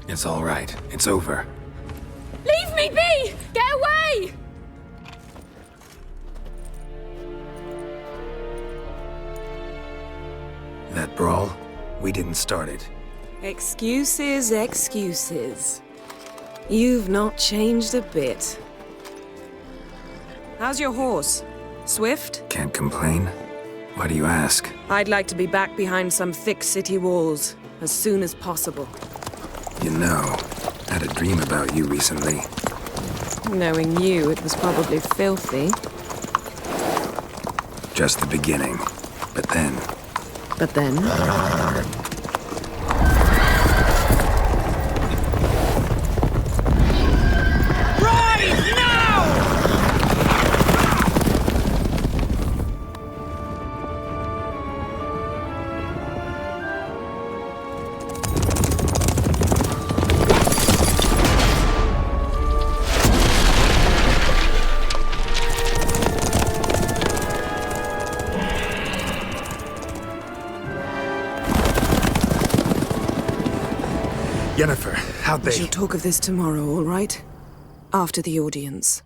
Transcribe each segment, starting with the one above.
It's all right. It's over. Leave me be! Get away! That brawl, we didn't start it. Excuses, excuses. You've not changed a bit. How's your horse? Swift? Can't complain. Why do you ask? I'd like to be back behind some thick city walls as soon as possible. You know, I had a dream about you recently. Knowing you, it was probably filthy. Just the beginning. But then... But then... Yennefer, how'd We they... shall talk of this tomorrow, all right? After the audience.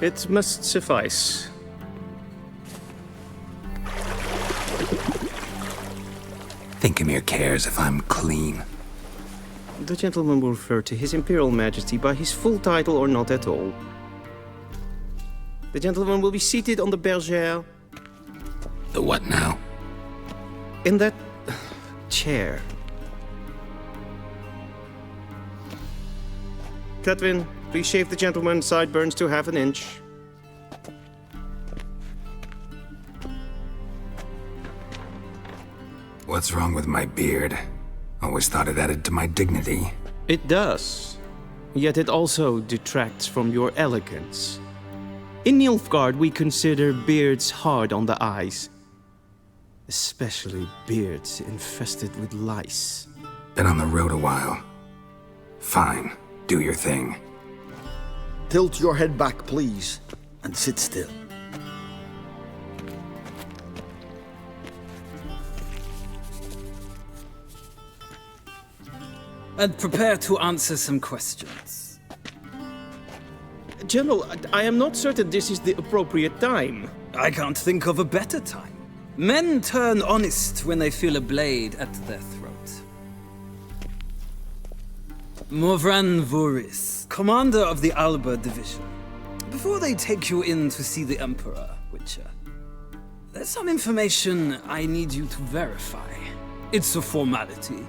It must suffice. Think Emhyr cares if I'm clean? The gentleman will refer to His Imperial Majesty by his full title or not at all. The gentleman will be seated on the bergère. The what now? In that... chair. Catwin, please shave the gentleman's sideburns to half an inch. What's wrong with my beard? Always thought it added to my dignity. It does. Yet it also detracts from your elegance. In Nilfgaard, we consider beards hard on the eyes. Especially beards infested with lice. Been on the road a while. Fine, do your thing. Tilt your head back, please, and sit still. And prepare to answer some questions. General, I am not certain this is the appropriate time. I can't think of a better time. Men turn honest when they feel a blade at their throat. Morvran Voris, commander of the Alba Division. Before they take you in to see the Emperor, Witcher, there's some information I need you to verify. It's a formality,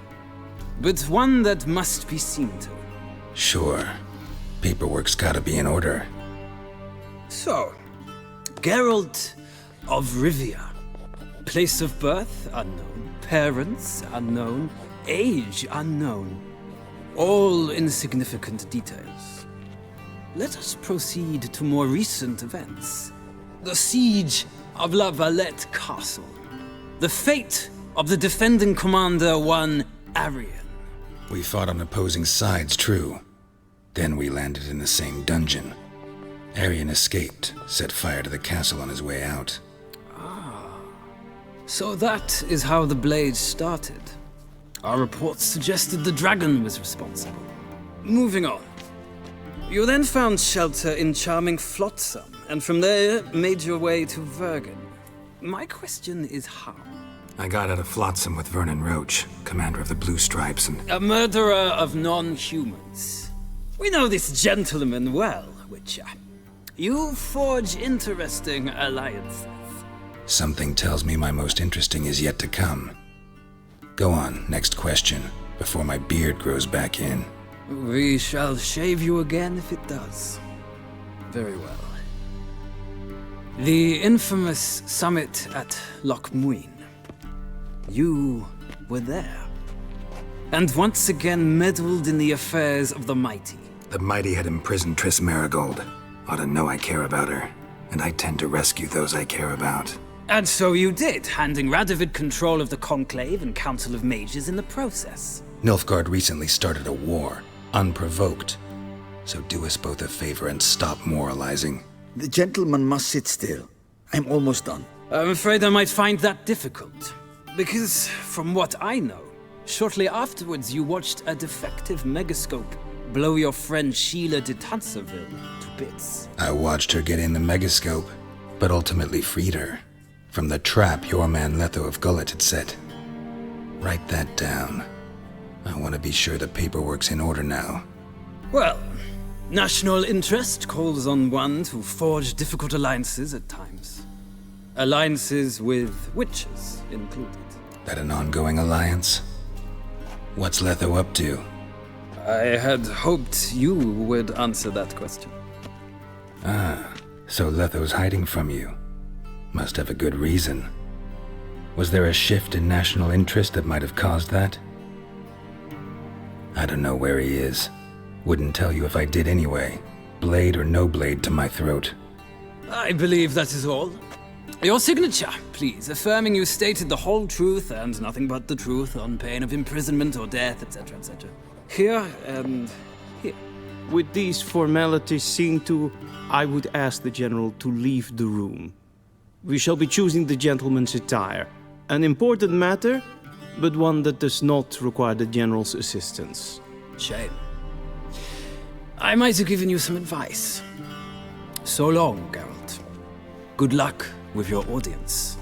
but one that must be seen to. Sure. Paperwork's gotta be in order. So, Geralt of Rivia. Place of birth, unknown. Parents, unknown. Age, unknown. All insignificant details. Let us proceed to more recent events. The siege of La Valette Castle. The fate of the defending commander, one Arian. We fought on opposing sides, true. Then we landed in the same dungeon. Arian escaped, set fire to the castle on his way out. So that is how the blade started. Our reports suggested the dragon was responsible. Moving on. You then found shelter in charming Flotsam, and from there made your way to Vergen. My question is how? I got out of Flotsam with Vernon Roach, commander of the Blue Stripes, and... A murderer of non-humans. We know this gentleman well, Witcher. You forge interesting alliances. Something tells me my most interesting is yet to come. Go on, next question, before my beard grows back in. We shall shave you again if it does. Very well. The infamous summit at Loch Muin. You were there. And once again meddled in the affairs of the mighty. The mighty had imprisoned Triss Marigold. Ought to know I care about her, and I tend to rescue those I care about. And so you did, handing Radovid control of the Conclave and Council of Mages in the process. Nilfgaard recently started a war, unprovoked. So do us both a favor and stop moralizing. The gentleman must sit still. I'm almost done. I'm afraid I might find that difficult. Because, from what I know, shortly afterwards you watched a defective megascope blow your friend Sheila de Tanserville to bits. I watched her get in the megascope, but ultimately freed her from the trap your man Letho of Gullet had set. Write that down. I want to be sure the paperwork's in order now. Well, national interest calls on one to forge difficult alliances at times. Alliances with witches included. That an ongoing alliance? What's Letho up to? I had hoped you would answer that question. So Letho's hiding from you. Must have a good reason. Was there a shift in national interest that might have caused that? I don't know where he is. Wouldn't tell you if I did anyway. Blade or no blade to my throat. I believe that is all. Your signature, please, affirming you stated the whole truth and nothing but the truth on pain of imprisonment or death, etc., etc. Here and here. With these formalities seen to, I would ask the General to leave the room. We shall be choosing the gentleman's attire. An important matter, but one that does not require the General's assistance. Shame. I might have given you some advice. So long, Geralt. Good luck with your audience.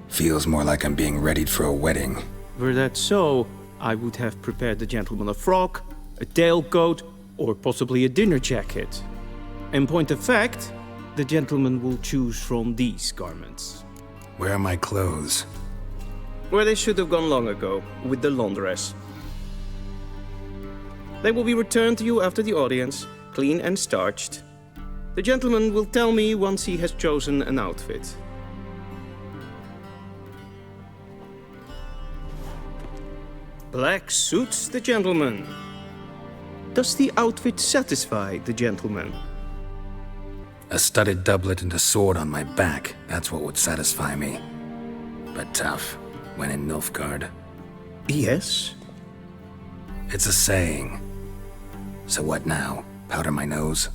Feels more like I'm being readied for a wedding. Were that so, I would have prepared the gentleman a frock, a tailcoat, or possibly a dinner jacket. In point of fact, the gentleman will choose from these garments. Where are my clothes? Where they should have gone long ago, with the laundress. They will be returned to you after the audience, clean and starched. The gentleman will tell me once he has chosen an outfit. Black suits the gentleman. Does the outfit satisfy the gentleman? A studded doublet and a sword on my back, that's what would satisfy me. But tough, when in Nilfgaard. Yes. It's a saying. So what now? Powder my nose?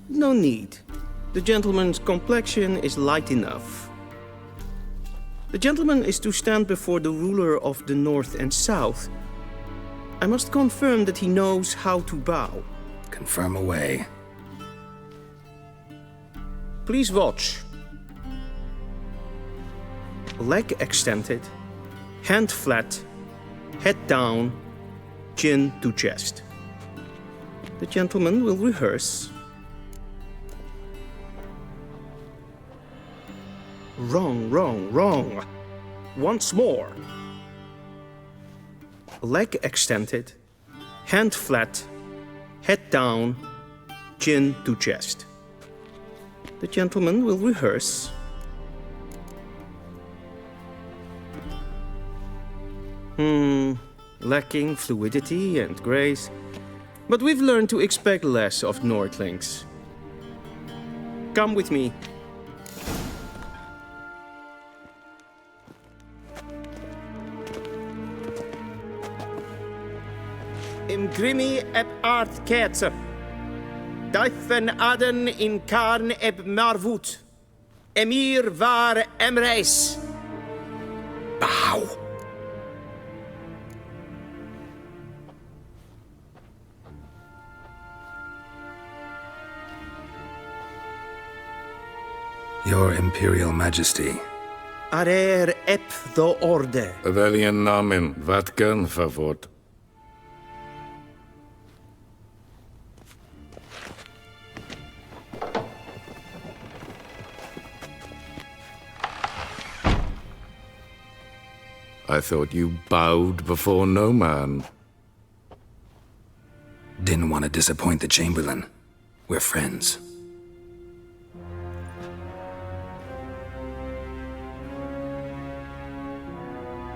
No need. The gentleman's complexion is light enough. The gentleman is to stand before the ruler of the North and South. I must confirm that he knows how to bow. Confirm away. Please watch. Leg extended, hand flat, head down, chin to chest. The gentleman will rehearse. Wrong, wrong, wrong. Once more. Leg extended, hand flat, head down, chin to chest. The gentleman will rehearse. Lacking fluidity and grace. But we've learned to expect less of Nordlings. Come with me. Im grimi eb art ketzer. Daifen aden in karn eb marvut. Emhyr var Emreis. Bow. Your Imperial Majesty. Arer ep the orde. Welchen Namen? Wat kan favort? I thought you bowed before no man. Didn't want to disappoint the Chamberlain. We're friends.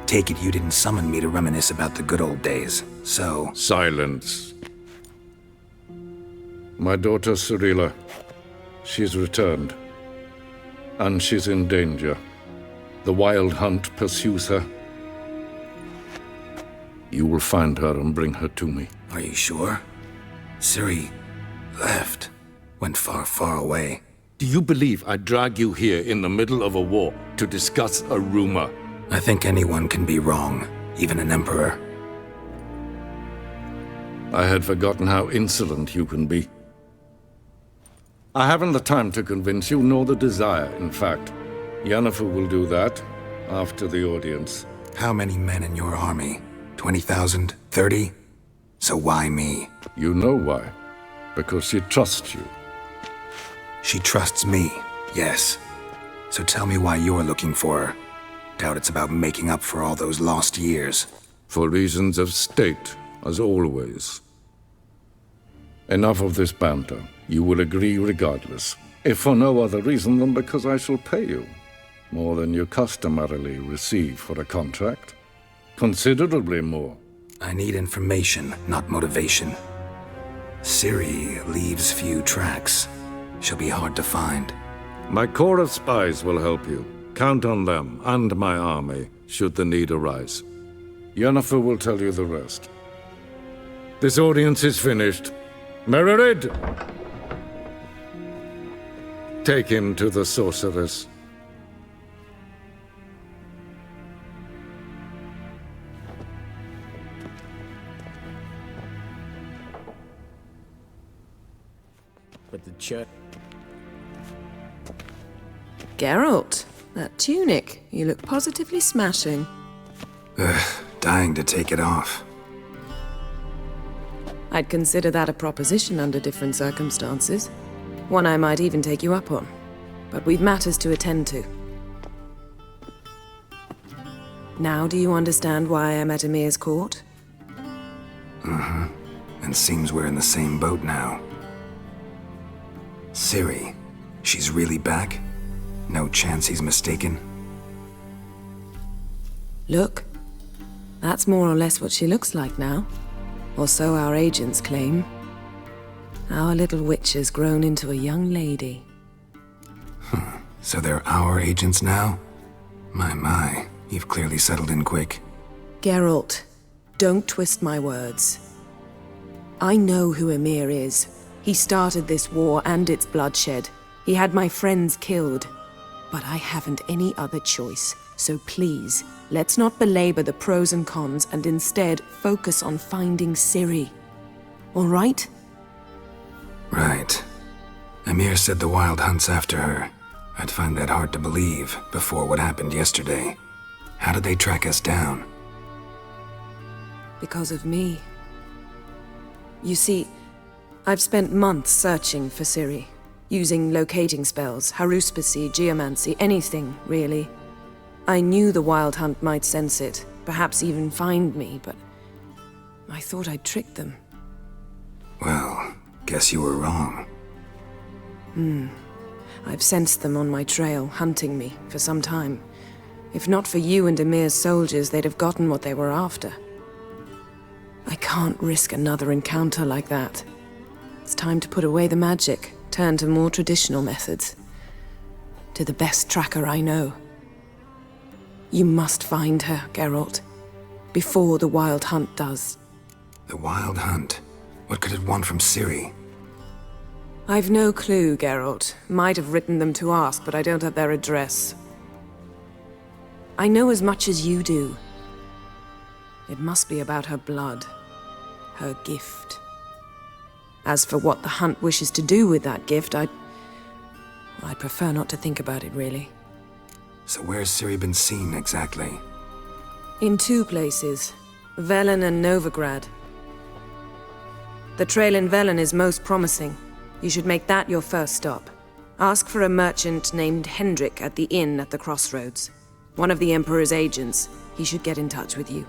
Take it you didn't summon me to reminisce about the good old days, so... Silence. My daughter Cirilla, she's returned. And she's in danger. The Wild Hunt pursues her. You will find her and bring her to me. Are you sure? Ciri left. Went far, far away. Do you believe I drag you here in the middle of a war to discuss a rumor? I think anyone can be wrong, even an emperor. I had forgotten how insolent you can be. I haven't the time to convince you, nor the desire, in fact. Yennefer will do that after the audience. How many men in your army? 20,000? 30? So why me? You know why. Because she trusts you. She trusts me, yes. So tell me why you're looking for her. Doubt it's about making up for all those lost years. For reasons of state, as always. Enough of this banter. You will agree regardless. If for no other reason than because I shall pay you. More than you customarily receive for a contract. Considerably more. I need information, not motivation. Ciri leaves few tracks. She'll be hard to find. My corps of spies will help you. Count on them, and my army, should the need arise. Yennefer will tell you the rest. This audience is finished. Mererid! Take him to the sorceress. But the church... Geralt, that tunic. You look positively smashing. Dying to take it off. I'd consider that a proposition under different circumstances. One I might even take you up on. But we've matters to attend to. Now do you understand why I'm at Emhyr's court? Uh-huh. And seems we're in the same boat now. Ciri, she's really back? No chance he's mistaken? Look. That's more or less what she looks like now. Or so our agents claim. Our little witch has grown into a young lady. So they're our agents now? My, you've clearly settled in quick. Geralt, don't twist my words. I know who Emhyr is. He started this war and its bloodshed. He had my friends killed. But I haven't any other choice. So please, let's not belabor the pros and cons and instead focus on finding Ciri. All right? Right. Emhyr said the Wild Hunt's after her. I'd find that hard to believe before what happened yesterday. How did they track us down? Because of me. You see, I've spent months searching for Ciri. Using locating spells, haruspicy, geomancy, anything, really. I knew the Wild Hunt might sense it, perhaps even find me, but I thought I'd tricked them. Well, guess you were wrong. I've sensed them on my trail, hunting me, for some time. If not for you and Emhyr's soldiers, they'd have gotten what they were after. I can't risk another encounter like that. It's time to put away the magic, turn to more traditional methods. To the best tracker I know. You must find her, Geralt. Before the Wild Hunt does. The Wild Hunt? What could it want from Ciri? I've no clue, Geralt. Might have written them to ask, but I don't have their address. I know as much as you do. It must be about her blood. Her gift. As for what the Hunt wishes to do with that gift, I'd prefer not to think about it, really. So where's Ciri been seen, exactly? In two places. Velen and Novigrad. The trail in Velen is most promising. You should make that your first stop. Ask for a merchant named Hendrik at the inn at the crossroads. One of the Emperor's agents. He should get in touch with you.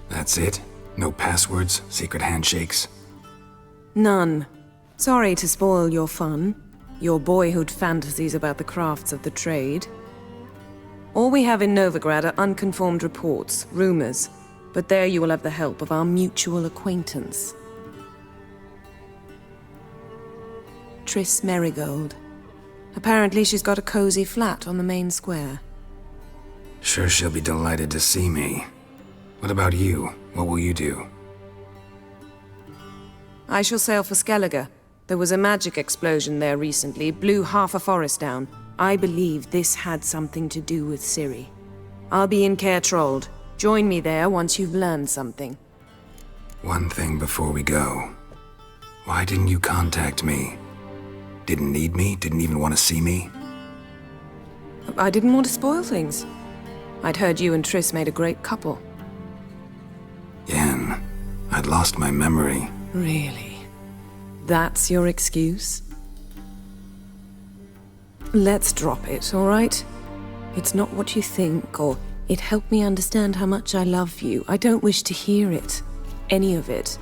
That's it? No passwords, secret handshakes? None. Sorry to spoil your fun, your boyhood fantasies about the crafts of the trade. All we have in Novigrad are unconfirmed reports, rumors, but there you will have the help of our mutual acquaintance. Triss Merigold. Apparently she's got a cozy flat on the main square. Sure she'll be delighted to see me. What about you? What will you do? I shall sail for Skellige. There was a magic explosion there recently, blew half a forest down. I believe this had something to do with Ciri. I'll be in Caer Trold. Join me there once you've learned something. One thing before we go. Why didn't you contact me? Didn't need me? Didn't even want to see me? I didn't want to spoil things. I'd heard you and Triss made a great couple. Yen, I'd lost my memory. Really? That's your excuse? Let's drop it, all right? It's not what you think, or it helped me understand how much I love you. I don't wish to hear it. Any of it.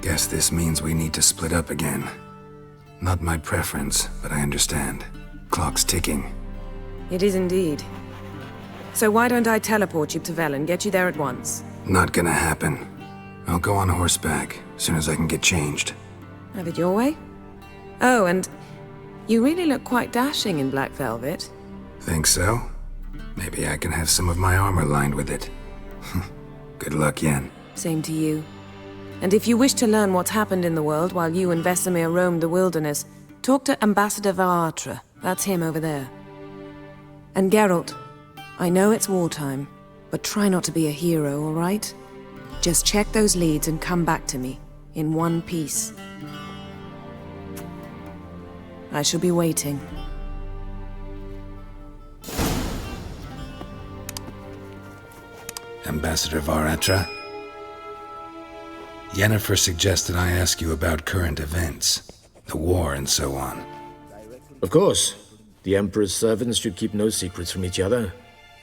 Guess this means we need to split up again. Not my preference, but I understand. Clock's ticking. It is indeed. So why don't I teleport you to Velen, get you there at once? Not gonna happen. I'll go on horseback, as soon as I can get changed. Have it your way? Oh, and you really look quite dashing in black velvet. Think so? Maybe I can have some of my armor lined with it. Good luck, Yen. Same to you. And if you wish to learn what's happened in the world while you and Vesemir roamed the wilderness, talk to Ambassador Varatra. That's him over there. And Geralt, I know it's wartime, but try not to be a hero, all right? Just check those leads and come back to me, in one piece. I shall be waiting. Ambassador Varatra? Yennefer suggested I ask you about current events, the war and so on. Of course. The Emperor's servants should keep no secrets from each other.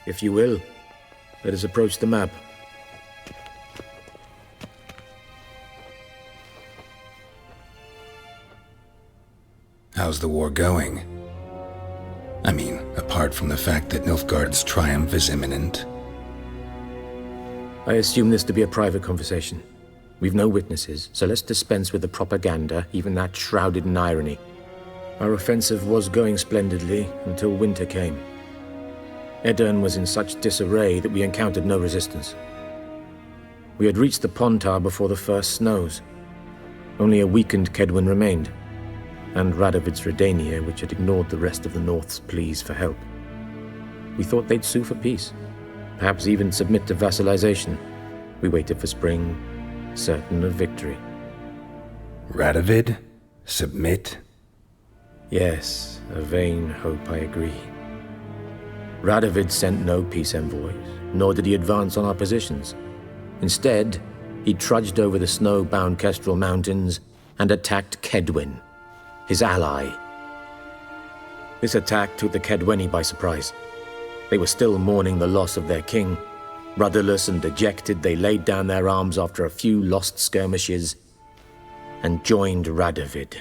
If you will, let us approach the map. How's the war going? I mean, apart from the fact that Nilfgaard's triumph is imminent. I assume this to be a private conversation. We've no witnesses, so let's dispense with the propaganda, even that shrouded in irony. Our offensive was going splendidly until winter came. Edirn was in such disarray that we encountered no resistance. We had reached the Pontar before the first snows. Only a weakened Kedwin remained, and Radovid's Redania, which had ignored the rest of the North's pleas for help. We thought they'd sue for peace, perhaps even submit to vassalization. We waited for spring, certain of victory. Radovid? Submit? Yes, a vain hope, I agree. Radovid sent no peace envoys, nor did he advance on our positions. Instead, he trudged over the snow-bound Kestrel Mountains and attacked Kedwin, his ally. This attack took the Kedweni by surprise. They were still mourning the loss of their king. Rudderless and dejected, they laid down their arms after a few lost skirmishes and joined Radovid.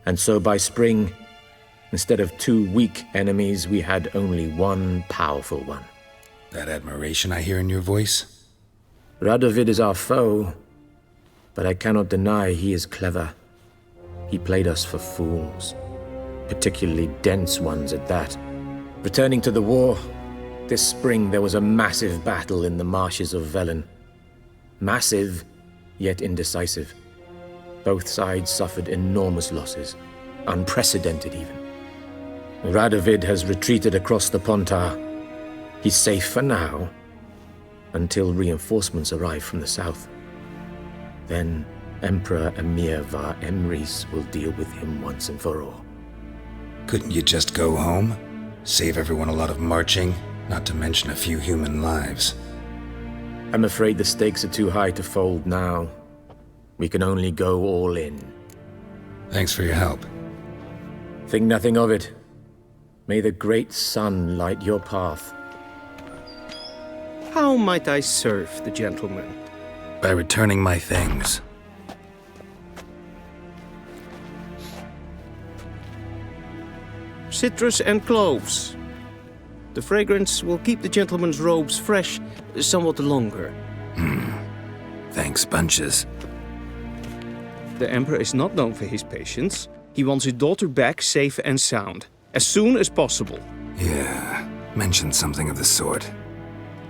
And so by spring, instead of two weak enemies, we had only one powerful one. That admiration I hear in your voice? Radovid is our foe, but I cannot deny he is clever. He played us for fools, particularly dense ones at that. Returning to the war, this spring there was a massive battle in the marshes of Velen. Massive, yet indecisive. Both sides suffered enormous losses, unprecedented even. Radovid has retreated across the Pontar. He's safe for now, until reinforcements arrive from the south. Then Emperor Emhyr var Emreis will deal with him once and for all. Couldn't you just go home? Save everyone a lot of marching, not to mention a few human lives. I'm afraid the stakes are too high to fold now. We can only go all in. Thanks for your help. Think nothing of it. May the great sun light your path. How might I serve the gentleman? By returning my things. Citrus and cloves. The fragrance will keep the gentleman's robes fresh somewhat longer. Thanks, bunches. The Emperor is not known for his patience. He wants his daughter back safe and sound, as soon as possible. Yeah, mentioned something of the sort.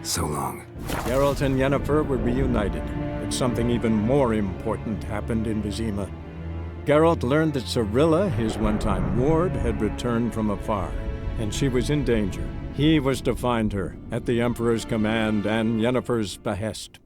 So long. Geralt and Yennefer were reunited, but something even more important happened in Wyzima. Geralt learned that Cirilla, his one-time ward, had returned from afar, and she was in danger. He was to find her, at the Emperor's command and Yennefer's behest.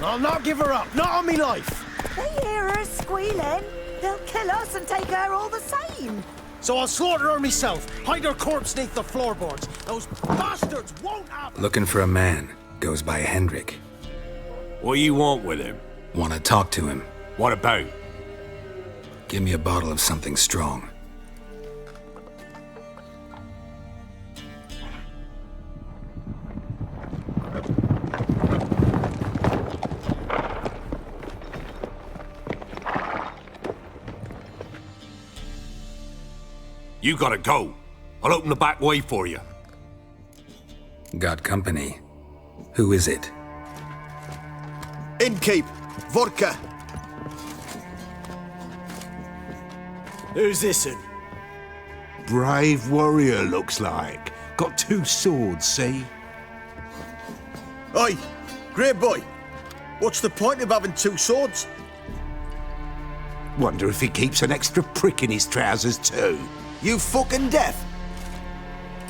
I'll not give her up, not on me life. They hear her squealing. They'll kill us and take her all the same. So I'll slaughter her myself, hide her corpse beneath the floorboards. Those bastards won't have... Looking for a man. Goes by Hendrik. What you want with him? Want to talk to him. What about? Give me a bottle of something strong. You gotta go. I'll open the back way for you. Got company. Who is it? Innkeep, vodka. Who's this'n? Brave warrior, looks like. Got 2 swords, see? Oi, grey boy. What's the point of having 2 swords? Wonder if he keeps an extra prick in his trousers too. You fucking deaf?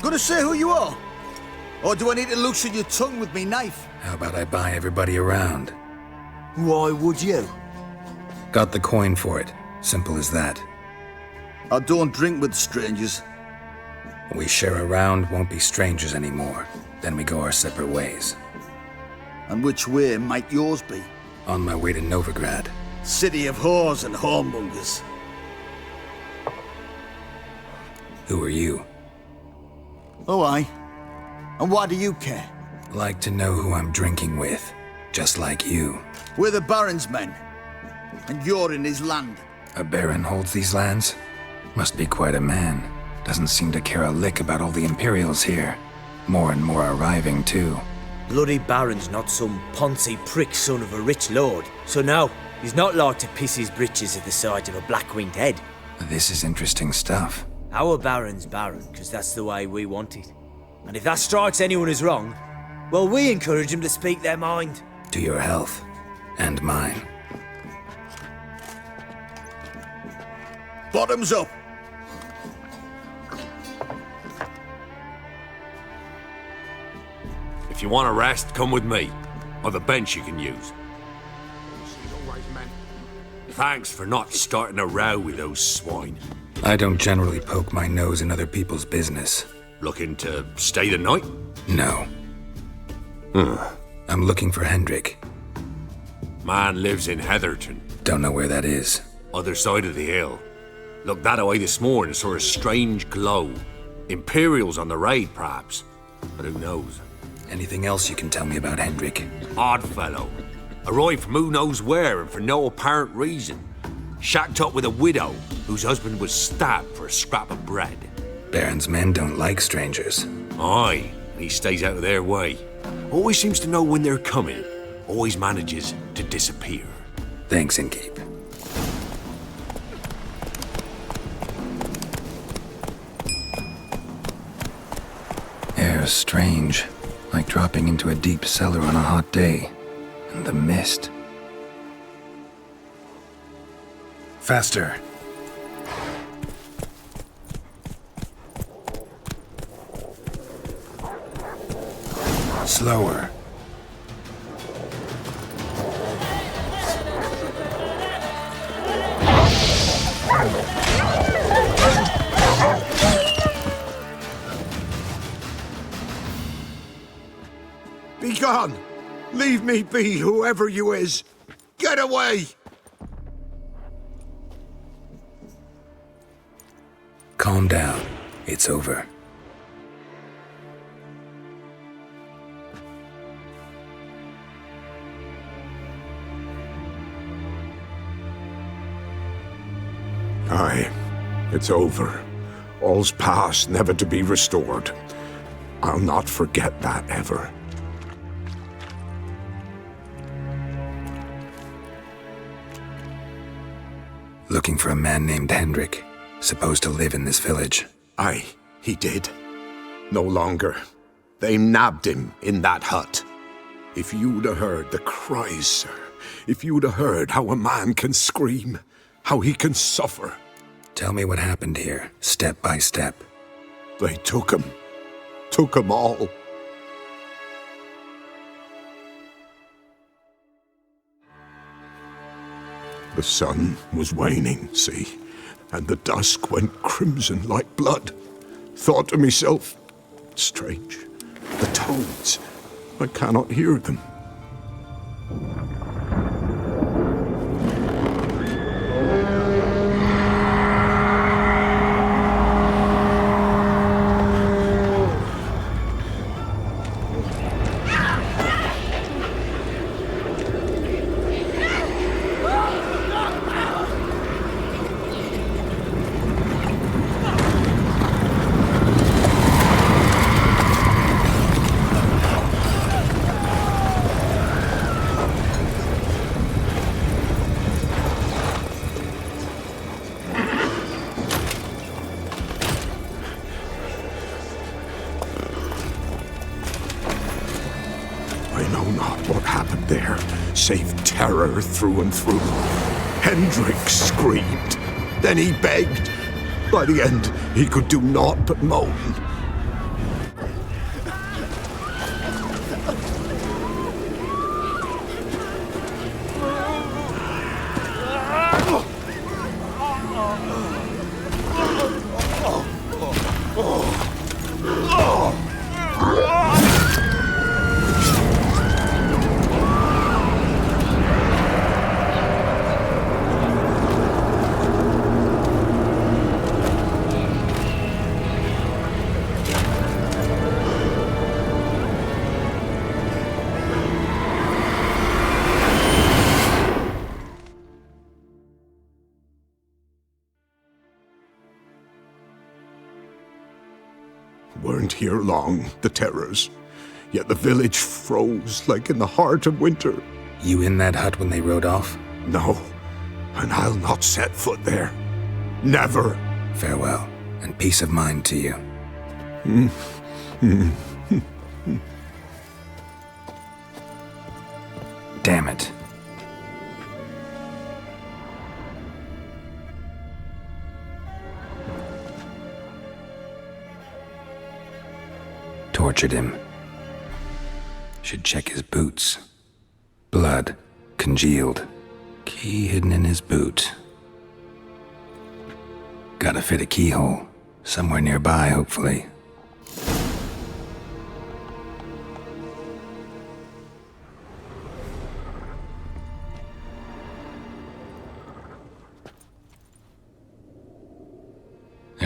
Gonna say who you are? Or do I need to loosen your tongue with me knife? How about I buy everybody around? Why would you? Got the coin for it. Simple as that. I don't drink with strangers. We share a round, won't be strangers anymore. Then we go our separate ways. And which way might yours be? On my way to Novigrad. City of whores and whoremongers. Who are you? Oh, aye. And why do you care? Like to know who I'm drinking with. Just like you. We're the Baron's men. And you're in his land. A baron holds these lands? Must be quite a man. Doesn't seem to care a lick about all the Imperials here. More and more arriving, too. Bloody Baron's not some poncy prick son of a rich lord. So no, he's not like to piss his britches at the sight of a black-winged head. This is interesting stuff. Our Baron's Baron, because that's the way we want it. And if that strikes anyone as wrong, well, we encourage them to speak their mind. To your health. And mine. Bottoms up! If you want a rest, come with me. Or the bench you can use. Thanks for not starting a row with those swine. I don't generally poke my nose in other people's business. Looking to stay the night? No. I'm looking for Hendrik. Man lives in Heatherton. Don't know where that is. Other side of the hill. Looked that away this morning, saw a strange glow. Imperials on the raid, perhaps. But who knows? Anything else you can tell me about Hendrik? Odd fellow. Arrived from who knows where and for no apparent reason. Shacked up with a widow whose husband was stabbed for a scrap of bread. Baron's men don't like strangers. Aye, and he stays out of their way. Always seems to know when they're coming. Always manages to disappear. Thanks, Innkeep. Air's strange, like dropping into a deep cellar on a hot day. And the mist. Faster. Slower. Be gone! Leave me be, whoever you is! Get away! Calm down. It's over. Aye, it's over. All's past, never to be restored. I'll not forget that ever. Looking for a man named Hendrik, supposed to live in this village. Aye, he did. No longer. They nabbed him in that hut. If you'd have heard the cries, sir, if you'd have heard how a man can scream, how he can suffer. Tell me what happened here, step by step. They took him all. The sun was waning, see, and the dusk went crimson like blood. Thought to myself, strange, the toads, I cannot hear them. Save terror through and through. Hendrik screamed. Then he begged. By the end, he could do naught but moan. Weren't here long, the terrors. Yet the village froze like in the heart of winter. You in that hut when they rode off? No, and I'll not set foot there. Never. Farewell, and peace of mind to you. Damn it. Tortured him. Should check his boots. Blood, congealed. Key hidden in his boot. Gotta fit a keyhole. Somewhere nearby, hopefully.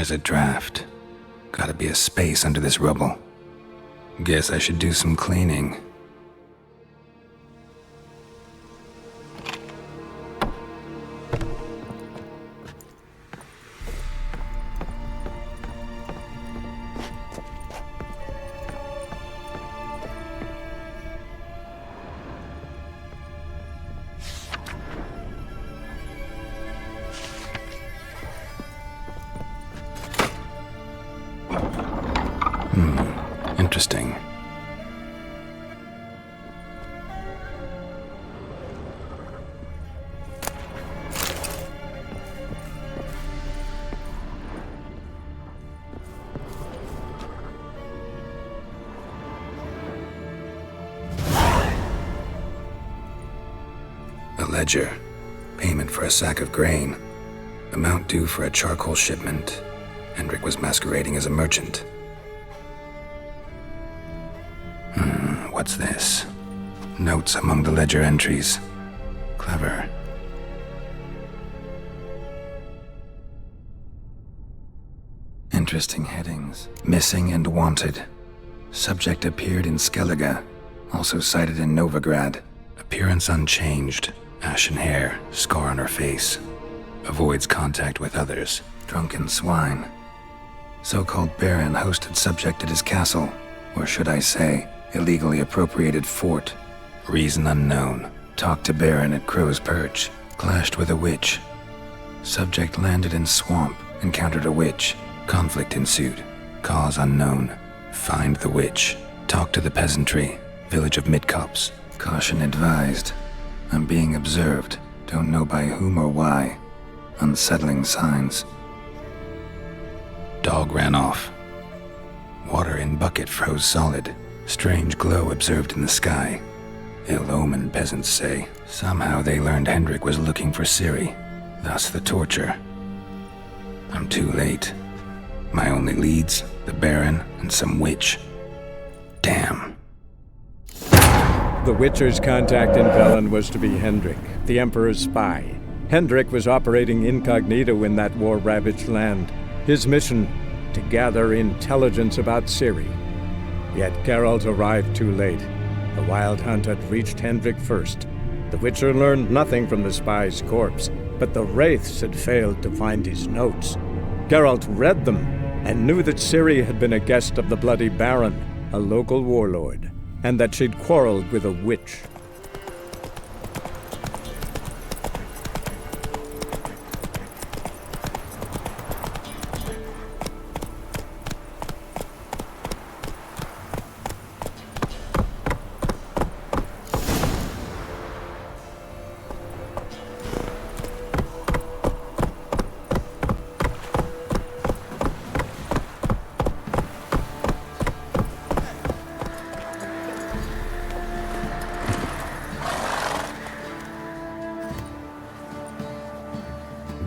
There's a draft. Gotta be a space under this rubble. Guess I should do some cleaning. Interesting. A ledger. Payment for a sack of grain. Amount due for a charcoal shipment. Hendrik was masquerading as a merchant. What's this? Notes among the ledger entries. Clever. Interesting headings. Missing and wanted. Subject appeared in Skellige. Also cited in Novigrad. Appearance unchanged. Ashen hair. Scar on her face. Avoids contact with others. Drunken swine. So-called Baron hosted subject at his castle. Or should I say, illegally appropriated fort. Reason unknown. Talked to Baron at Crow's Perch. Clashed with a witch. Subject landed in swamp. Encountered a witch. Conflict ensued. Cause unknown. Find the witch. Talk to the peasantry. Village of Midcopse. Caution advised. I'm being observed. Don't know by whom or why. Unsettling signs. Dog ran off. Water in bucket froze solid. Strange glow observed in the sky. Ill omen, peasants say. Somehow they learned Hendrik was looking for Ciri. Thus the torture. I'm too late. My only leads, the Baron and some witch. Damn. The Witcher's contact in Velen was to be Hendrik, the Emperor's spy. Hendrik was operating incognito in that war-ravaged land. His mission, to gather intelligence about Ciri. Yet Geralt arrived too late. The Wild Hunt had reached Hendrik first. The Witcher learned nothing from the spy's corpse, but the Wraiths had failed to find his notes. Geralt read them and knew that Ciri had been a guest of the Bloody Baron, a local warlord, and that she'd quarreled with a witch.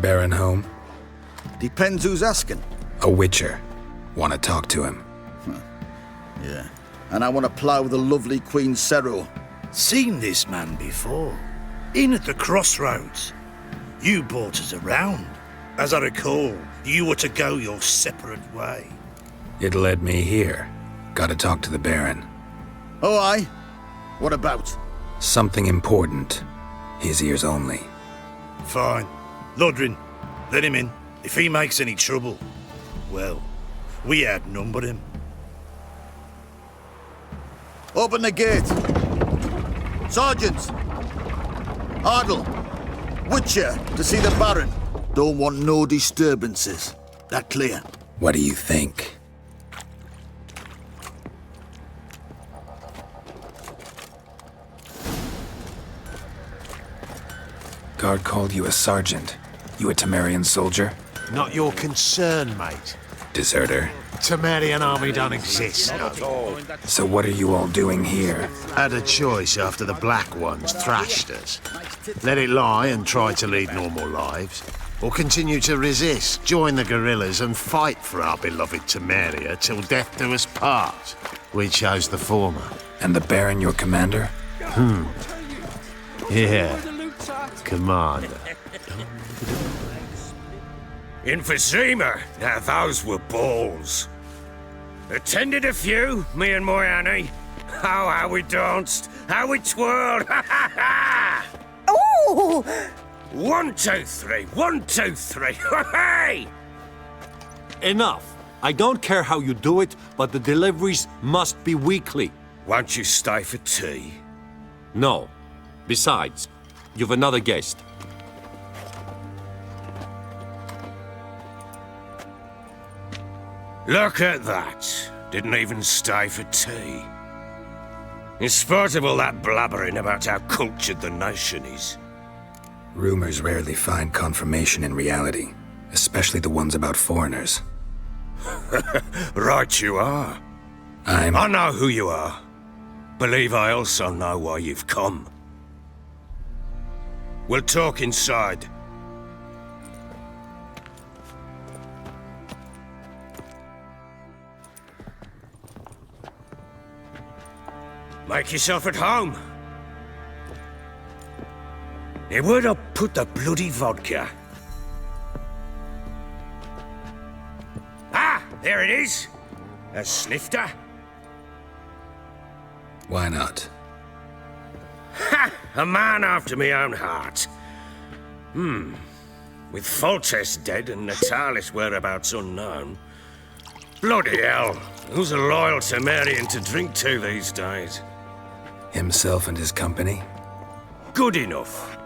Baron home? Depends who's asking. A witcher. Want to talk to him. Yeah. And I want to plough the lovely Queen Cero. Seen this man before. In at the crossroads. You brought us around. As I recall, you were to go your separate way. It led me here. Gotta talk to the Baron. Oh, aye? What about? Something important. His ears only. Fine. Lodrin, let him in. If he makes any trouble, well, we outnumber him. Open the gate. Sergeants! Ardle! Witcher, to see the Baron. Don't want no disturbances. That clear? What do you think? Guard called you a sergeant. You a Temerian soldier? Not your concern, mate. Deserter. Temerian army don't exist. So what are you all doing here? Had a choice after the Black Ones thrashed us. Let it lie and try to lead normal lives. Or continue to resist, join the guerrillas and fight for our beloved Temeria till death do us part. We chose the former. And the Baron your commander? Yeah. Commander. In Wyzima, now those were balls. Attended a few, me and my Annie. Oh, how we danced, how we twirled, ha ha ha! Oh! 1, 2, 3, 1, 2, 3, hey! Enough. I don't care how you do it, but the deliveries must be weekly. Won't you stay for tea? No. Besides, you've another guest. Look at that. Didn't even stay for tea. In spite of all that blabbering about how cultured the nation is. Rumors rarely find confirmation in reality, especially the ones about foreigners. Right you are. I know who you are. Believe I also know why you've come. We'll talk inside. Make yourself at home. Hey, where'd I put the bloody vodka? Ah, there it is. A snifter. Why not? Ha! A man after my own heart. With Foltest dead and Natalis whereabouts unknown. Bloody hell. Who's a loyal Cimmerian to drink to these days? Himself and his company? Good enough.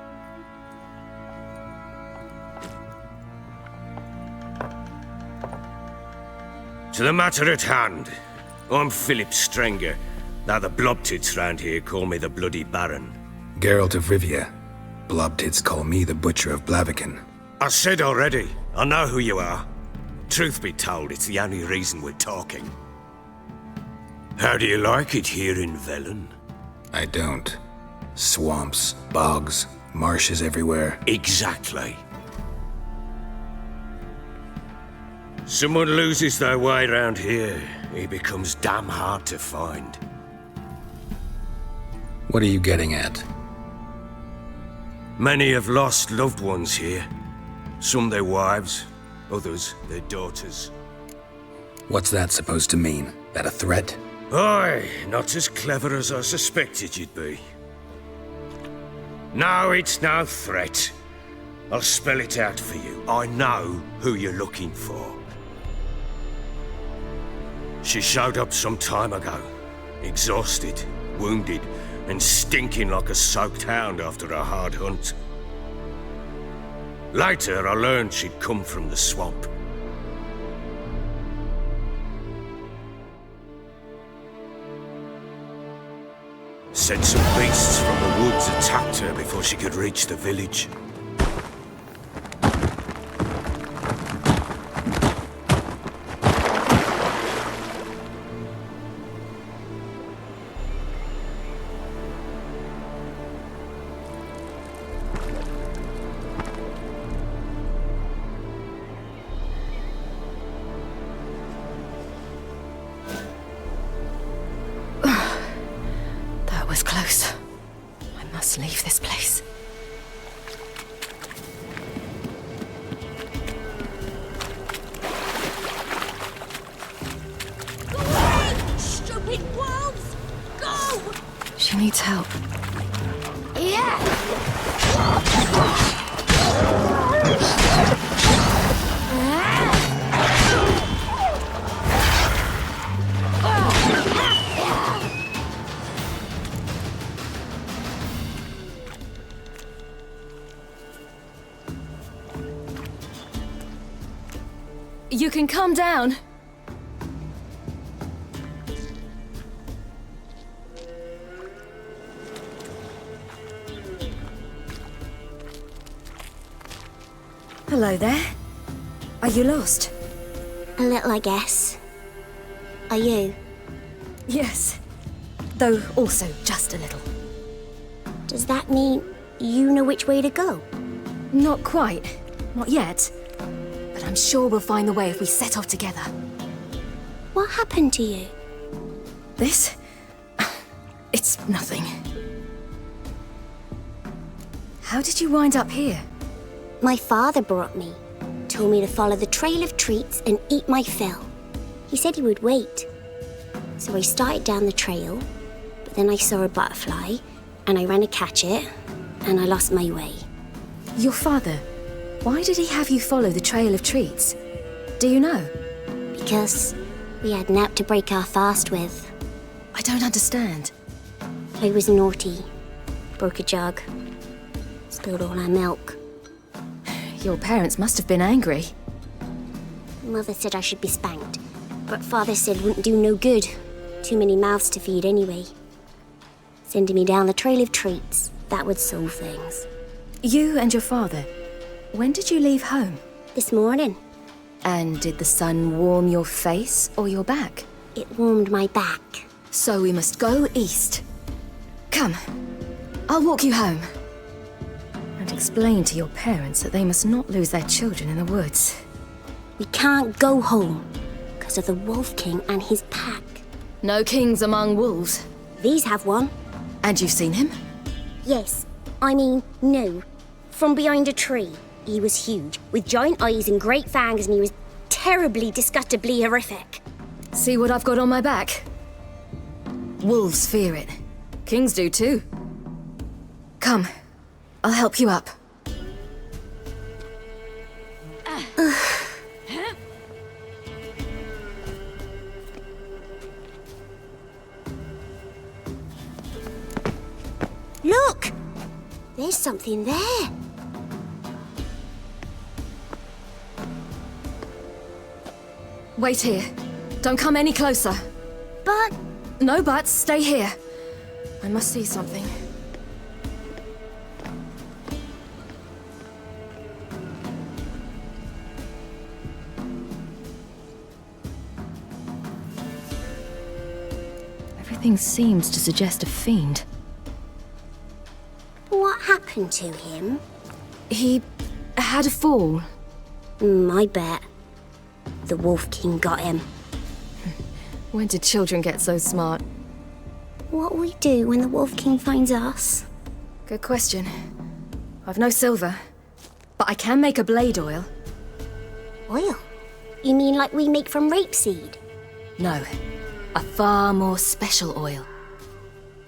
To the matter at hand. I'm Philip Strenger. Now the blobtits round here call me the Bloody Baron. Geralt of Rivia. Blobtits call me the Butcher of Blaviken. I said already, I know who you are. Truth be told, it's the only reason we're talking. How do you like it here in Velen? I don't. Swamps, bogs, marshes everywhere. Exactly. Someone loses their way around here, he becomes damn hard to find. What are you getting at? Many have lost loved ones here. Some their wives, others their daughters. What's that supposed to mean? That a threat? Aye, not as clever as I suspected you'd be. No, it's no threat. I'll spell it out for you. I know who you're looking for. She showed up some time ago. Exhausted, wounded, and stinking like a soaked hound after a hard hunt. Later, I learned she'd come from the swamp. Said some beasts from the woods attacked her before she could reach the village. Was close. I must leave this place. Go away, stupid wolves! Go! She needs help. Yeah! You can calm down. Hello there. Are you lost? A little, I guess. Are you? Yes. Though also just a little. Does that mean you know which way to go? Not quite. Not yet. But I'm sure we'll find the way if we set off together. What happened to you? This? It's nothing. How did you wind up here? My father brought me. told me to follow the trail of treats and eat my fill. He said he would wait. So I started down the trail, but then I saw a butterfly, and I ran to catch it, and I lost my way. Your father, why did he have you follow the trail of treats? Do you know? Because we had naught to break our fast with. I don't understand. I was naughty. Broke a jug. Spilled all our milk. Your parents must have been angry. Mother said I should be spanked, but Father said wouldn't do no good. Too many mouths to feed anyway. Sending me down the trail of treats, that would solve things. You and your father, when did you leave home? This morning. And did the sun warm your face or your back? It warmed my back. So we must go east. Come, I'll walk you home. And explain to your parents that they must not lose their children in the woods. We can't go home, because of the Wolf King and his pack. No kings among wolves. These have one. And you've seen him? Yes. I mean, no. From behind a tree. He was huge, with giant eyes and great fangs, and he was terribly, disgustingly horrific. See what I've got on my back? Wolves fear it. Kings do too. Come, I'll help you up. Look! There's something there. Wait here. Don't come any closer. But... No buts. Stay here. I must see something. Everything seems to suggest a fiend. What happened to him? He had a fall. I bet. The Wolf King got him. When did children get so smart? What'll we do when the Wolf King finds us? Good question. I've no silver, but I can make a blade oil. Oil? You mean like we make from rapeseed? No, a far more special oil.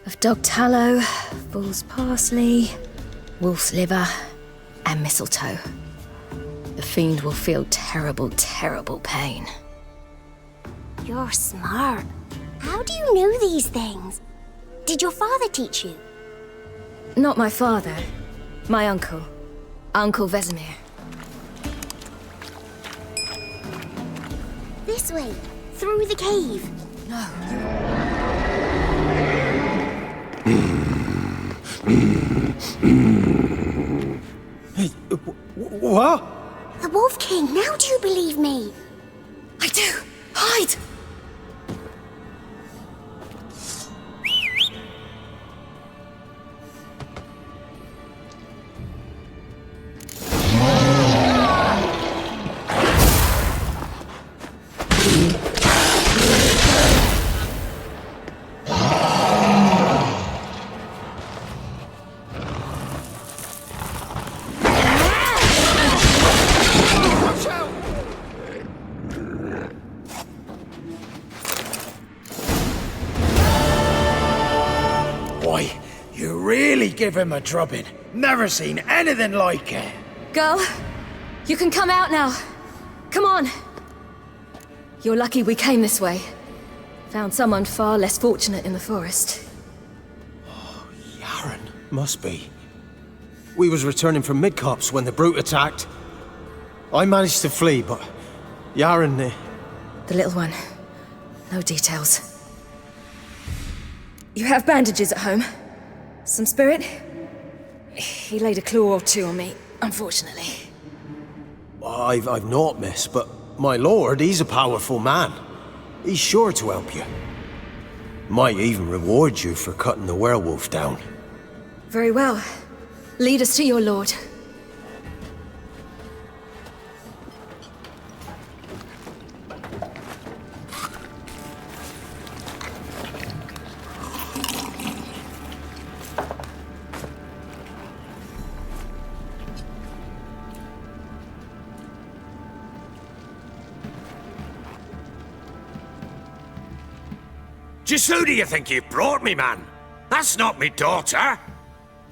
Of dog tallow, fool's parsley, wolf's liver, and mistletoe. The fiend will feel terrible, terrible pain. You're smart. How do you know these things? Did your father teach you? Not my father. My uncle. Uncle Vesemir. This way. Through the cave. No. Hey, what? The Wolf King, now do you believe me? I do! Hide! Give him a drubbing. Never seen anything like it. Girl, you can come out now. Come on. You're lucky we came this way. Found someone far less fortunate in the forest. Oh, Yaren. Must be. We was returning from Midcops when the brute attacked. I managed to flee, but Yaren... The little one. No details. You have bandages at home? Some spirit? He laid a claw or two on me, unfortunately. I've not, miss, but my lord, he's a powerful man. He's sure to help you. Might even reward you for cutting the werewolf down. Very well. Lead us to your lord. Just who do you think you've brought me, man? That's not me daughter.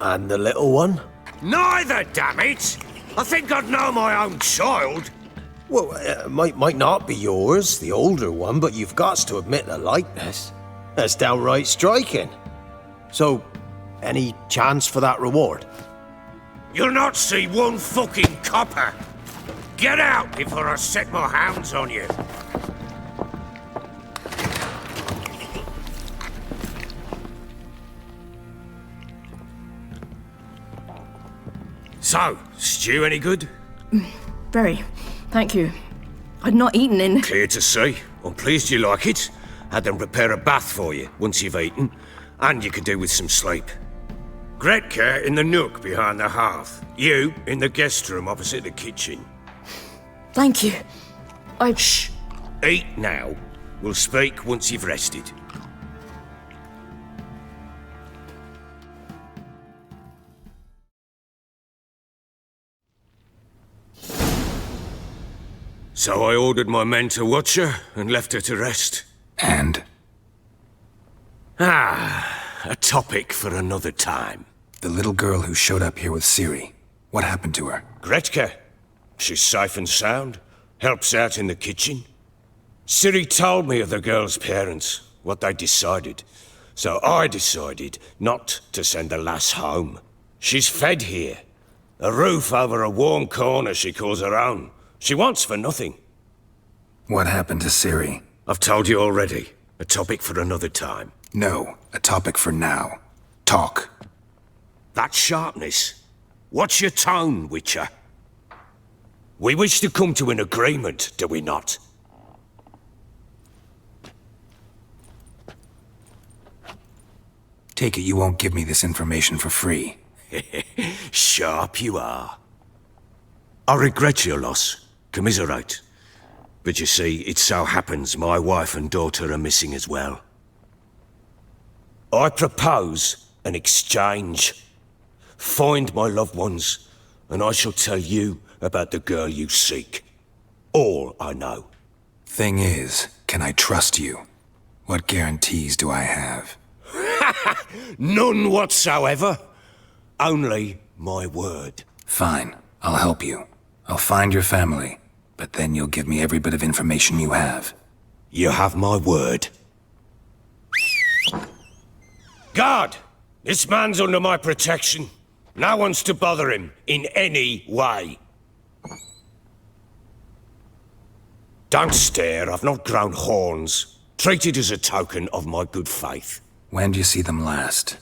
And the little one? Neither, damn it! I think I'd know my own child. Well, might not be yours, the older one, but you've got to admit the likeness. That's downright striking. So, any chance for that reward? You'll not see one fucking copper. Get out before I set my hounds on you. So, stew any good? Very. Thank you. I'd not eaten in... Clear to see. I'm pleased you like it. Had them prepare a bath for you once you've eaten, and you can do with some sleep. Gretka in the nook behind the hearth. You in the guest room opposite the kitchen. Thank you. Shh. Eat now. We'll speak once you've rested. So I ordered my men to watch her and left her to rest. And? A topic for another time. The little girl who showed up here with Ciri. What happened to her? Gretka. She's safe and sound. Helps out in the kitchen. Ciri told me of the girl's parents, what they decided. So I decided not to send the lass home. She's fed here. A roof over a warm corner she calls her own. She wants for nothing. What happened to Ciri? I've told you already. A topic for another time. No, a topic for now. Talk. That sharpness. What's your tone, Witcher? We wish to come to an agreement, do we not? Take it you won't give me this information for free. Sharp you are. I regret your loss. Commiserate. But you see, it so happens my wife and daughter are missing as well. I propose an exchange. Find my loved ones, and I shall tell you about the girl you seek. All I know. Thing is, can I trust you? What guarantees do I have? None whatsoever. Only my word. Fine, I'll help you. I'll find your family, but then you'll give me every bit of information you have. You have my word. Guard! This man's under my protection. No one's to bother him in any way. Don't stare, I've not grown horns. Treat it as a token of my good faith. When do you see them last?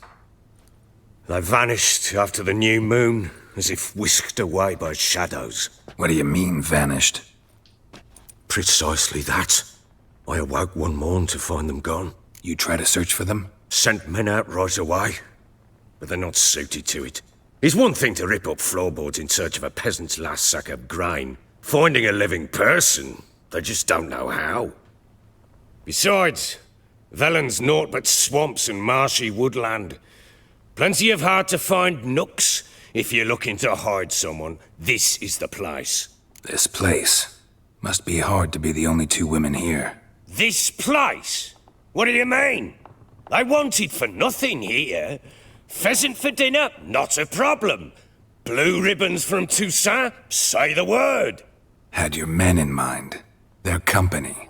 They vanished after the new moon, as if whisked away by shadows. What do you mean, vanished? Precisely that. I awoke one morn to find them gone. You try to search for them? Sent men out right away, but they're not suited to it. It's one thing to rip up floorboards in search of a peasant's last sack of grain. Finding a living person, they just don't know how. Besides, Velen's naught but swamps and marshy woodland. Plenty of hard-to-find nooks. If you're looking to hide someone, this is the place. This place? Must be hard to be the only two women here. This place? What do you mean? They wanted for nothing here. Pheasant for dinner? Not a problem. Blue ribbons from Toussaint? Say the word. Had your men in mind. Their company.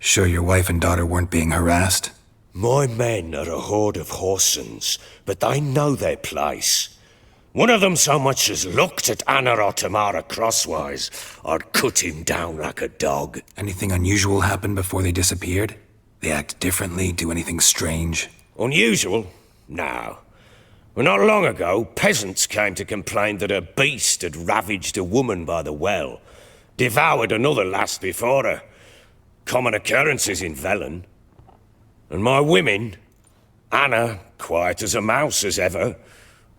Sure your wife and daughter weren't being harassed? My men are a horde of whoresons, but they know their place. One of them so much as looked at Anna or Tamara crosswise, I'd cut him down like a dog. Anything unusual happen before they disappeared? They act differently, do anything strange? Unusual? No. Well, not long ago, peasants came to complain that a beast had ravaged a woman by the well. Devoured another lass before her. Common occurrences in Velen. And my women, Anna, quiet as a mouse as ever,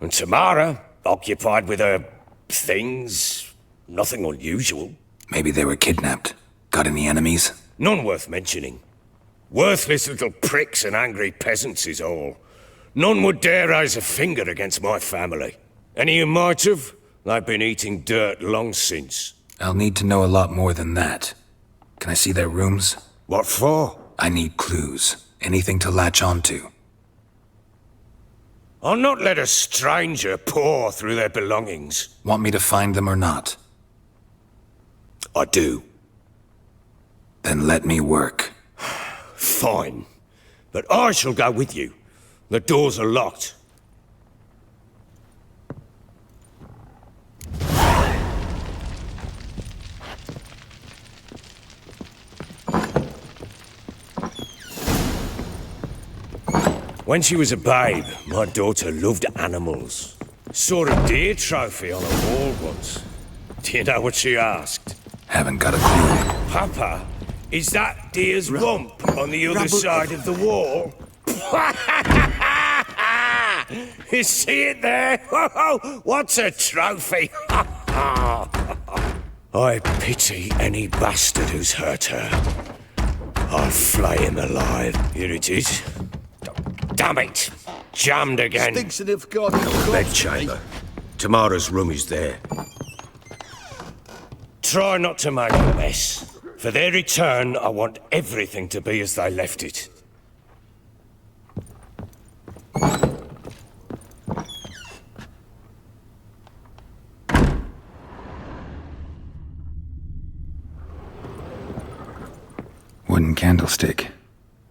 and Tamara, occupied with her things, nothing unusual. Maybe they were kidnapped. Got any enemies? None worth mentioning. Worthless little pricks and angry peasants is all. None would dare raise a finger against my family. Any who might have, they've been eating dirt long since. I'll need to know a lot more than that. Can I see their rooms? What for? I need clues. Anything to latch onto. I'll not let a stranger pore through their belongings. Want me to find them or not? I do. Then let me work. Fine. But I shall go with you. The doors are locked. When she was a babe, my daughter loved animals. Saw a deer trophy on a wall once. Do you know what she asked? Haven't got a clue. Papa, is that deer's rump on the other side of the wall? You see it there? What's a trophy? I pity any bastard who's hurt her. I'll flay him alive. Here it is. Damn it! Jammed again. Stinks and if God Bedchamber. Tamara's room is there. Try not to make a mess. For their return, I want everything to be as they left it. Wooden candlestick.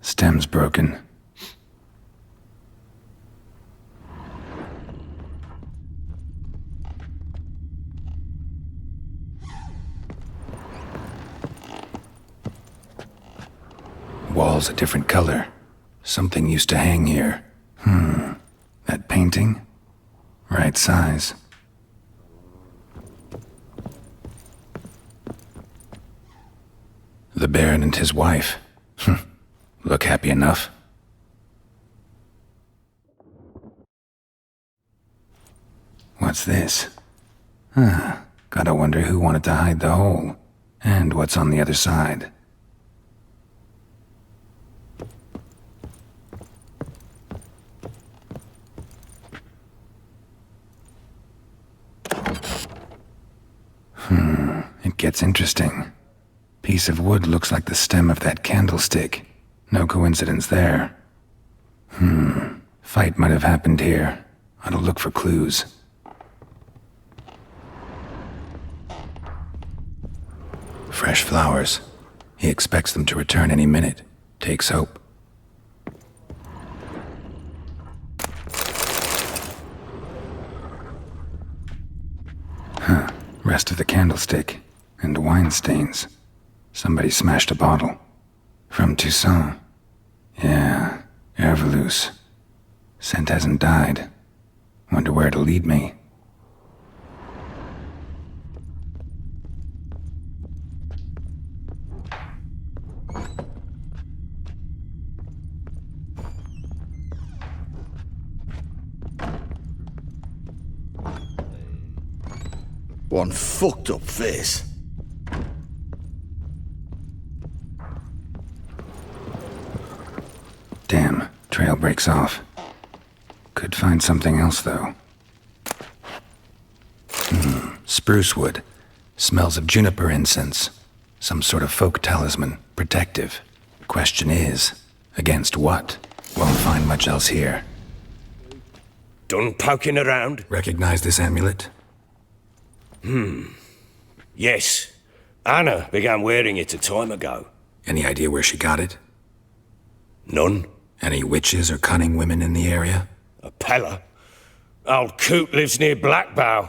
Stem's broken. Wall's a different color. Something used to hang here. That painting? Right size. The Baron and his wife. Look happy enough. What's this? Gotta wonder who wanted to hide the hole. And what's on the other side. It gets interesting. Piece of wood looks like the stem of that candlestick. No coincidence there. Fight might have happened here. Ought to look for clues. Fresh flowers. He expects them to return any minute. Takes hope. Rest of the candlestick. And wine stains. Somebody smashed a bottle. From Toussaint. Yeah, Herveloos. Scent hasn't died. Wonder where it'll lead me. One fucked up face. Damn, trail breaks off. Could find something else, though. Spruce wood. Smells of juniper incense. Some sort of folk talisman. Protective. Question is, against what? Won't find much else here. Done poking around? Recognize this amulet? Yes. Anna began wearing it a time ago. Any idea where she got it? None. Any witches or cunning women in the area? A Pella. Old Coot lives near Blackbow.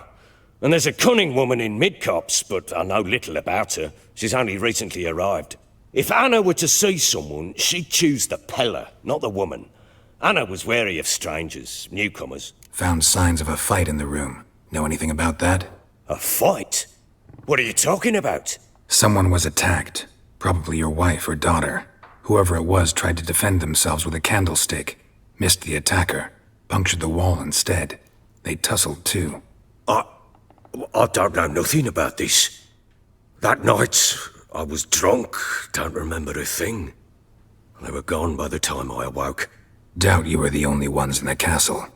And there's a cunning woman in Midcopse, but I know little about her. She's only recently arrived. If Anna were to see someone, she'd choose the Pella, not the woman. Anna was wary of strangers, newcomers. Found signs of a fight in the room. Know anything about that? A fight? What are you talking about? Someone was attacked. Probably your wife or daughter. Whoever it was tried to defend themselves with a candlestick. Missed the attacker. Punctured the wall instead. They tussled too. I don't know nothing about this. That night, I was drunk. Don't remember a thing. They were gone by the time I awoke. Doubt you were the only ones in the castle.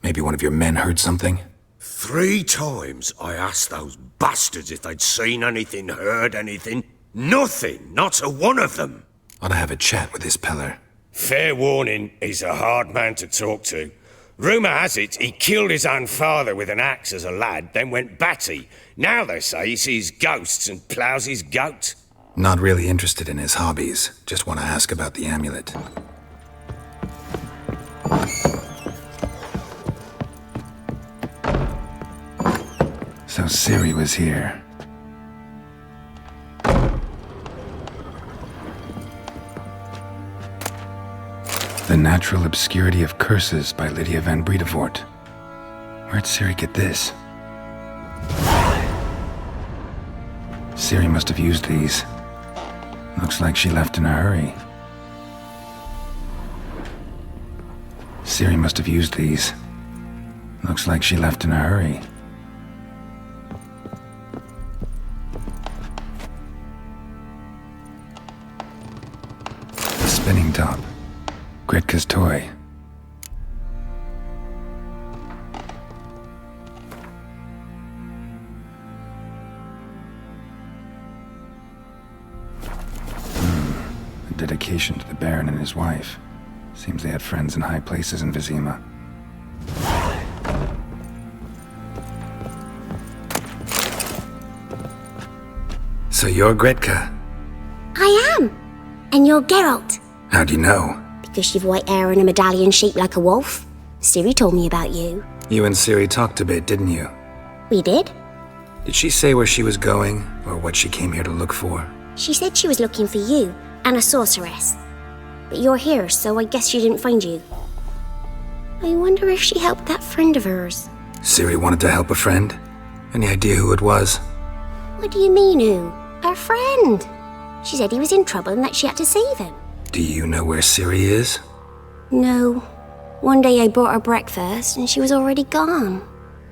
Maybe one of your men heard something? 3 times I asked those bastards if they'd seen anything, heard anything. Nothing, not a one of them. Ought to have a chat with this Peller. Fair warning, he's a hard man to talk to. Rumour has it he killed his own father with an axe as a lad, then went batty. Now they say he sees ghosts and ploughs his goat. Not really interested in his hobbies. Just want to ask about the amulet. So Ciri was here. The Natural Obscurity of Curses by Lydia van Bredevoort. Where'd Ciri get this? Ciri must have used these. Looks like she left in a hurry. Ciri must have used these. Looks like she left in a hurry. The spinning top. Gretka's toy. A dedication to the Baron and his wife. Seems they had friends in high places in Wyzima. So you're Gretka? I am. And you're Geralt. How do you know? Because you've white hair and a medallion shaped like a wolf. Ciri told me about you. You and Ciri talked a bit, didn't you? We did. Did she say where she was going, or what she came here to look for? She said she was looking for you and a sorceress. But you're here, so I guess she didn't find you. I wonder if she helped that friend of hers. Ciri wanted to help a friend? Any idea who it was? What do you mean, who? Her friend. She said he was in trouble and that she had to save him. Do you know where Ciri is? No. One day I bought her breakfast and she was already gone.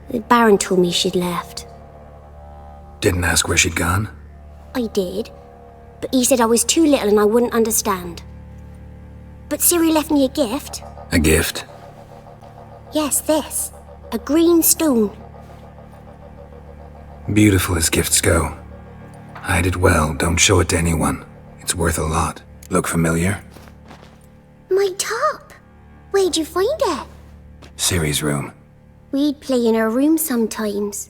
The Baron told me she'd left. Didn't ask where she'd gone? I did. But he said I was too little and I wouldn't understand. But Ciri left me a gift. A gift? Yes, this. A green stone. Beautiful as gifts go. Hide it well, don't show it to anyone. It's worth a lot. Look familiar? My top. Where'd you find it? Ciri's room. We'd play in her room sometimes.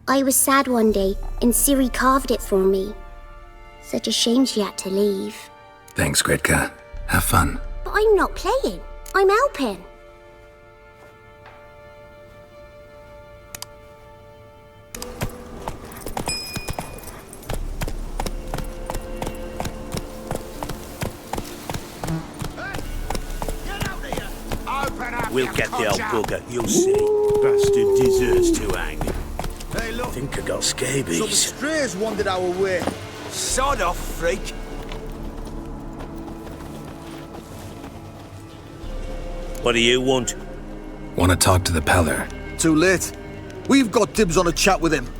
I was sad one day and Ciri carved it for me. Such a shame she had to leave. Thanks, Gretka. Have fun. But I'm not playing. I'm helping. We'll get the old bugger, you'll see. Bastard deserves to hang. Hey, look. I think I got scabies. Some strays wandered our way. Sod off, freak. What do you want? Want to talk to the Peller. Too late. We've got dibs on a chat with him.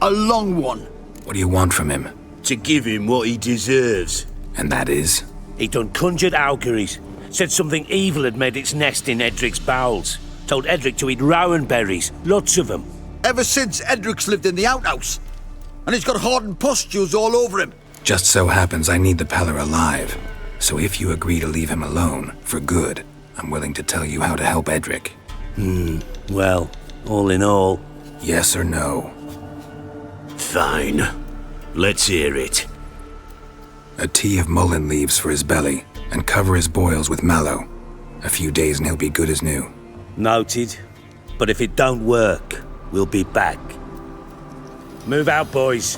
A long one. What do you want from him? To give him what he deserves. And that is? He done conjured auguries. Said something evil had made its nest in Edric's bowels. Told Edric to eat rowan berries. Lots of them. Ever since Edric's lived in the outhouse. And he's got hardened pustules all over him. Just so happens I need the Peller alive. So if you agree to leave him alone, for good, I'm willing to tell you how to help Edric. Well, all in all... Yes or no? Fine. Let's hear it. A tea of mullein leaves for his belly, and cover his boils with mallow. A few days and he'll be good as new. Noted. But if it don't work, we'll be back. Move out, boys.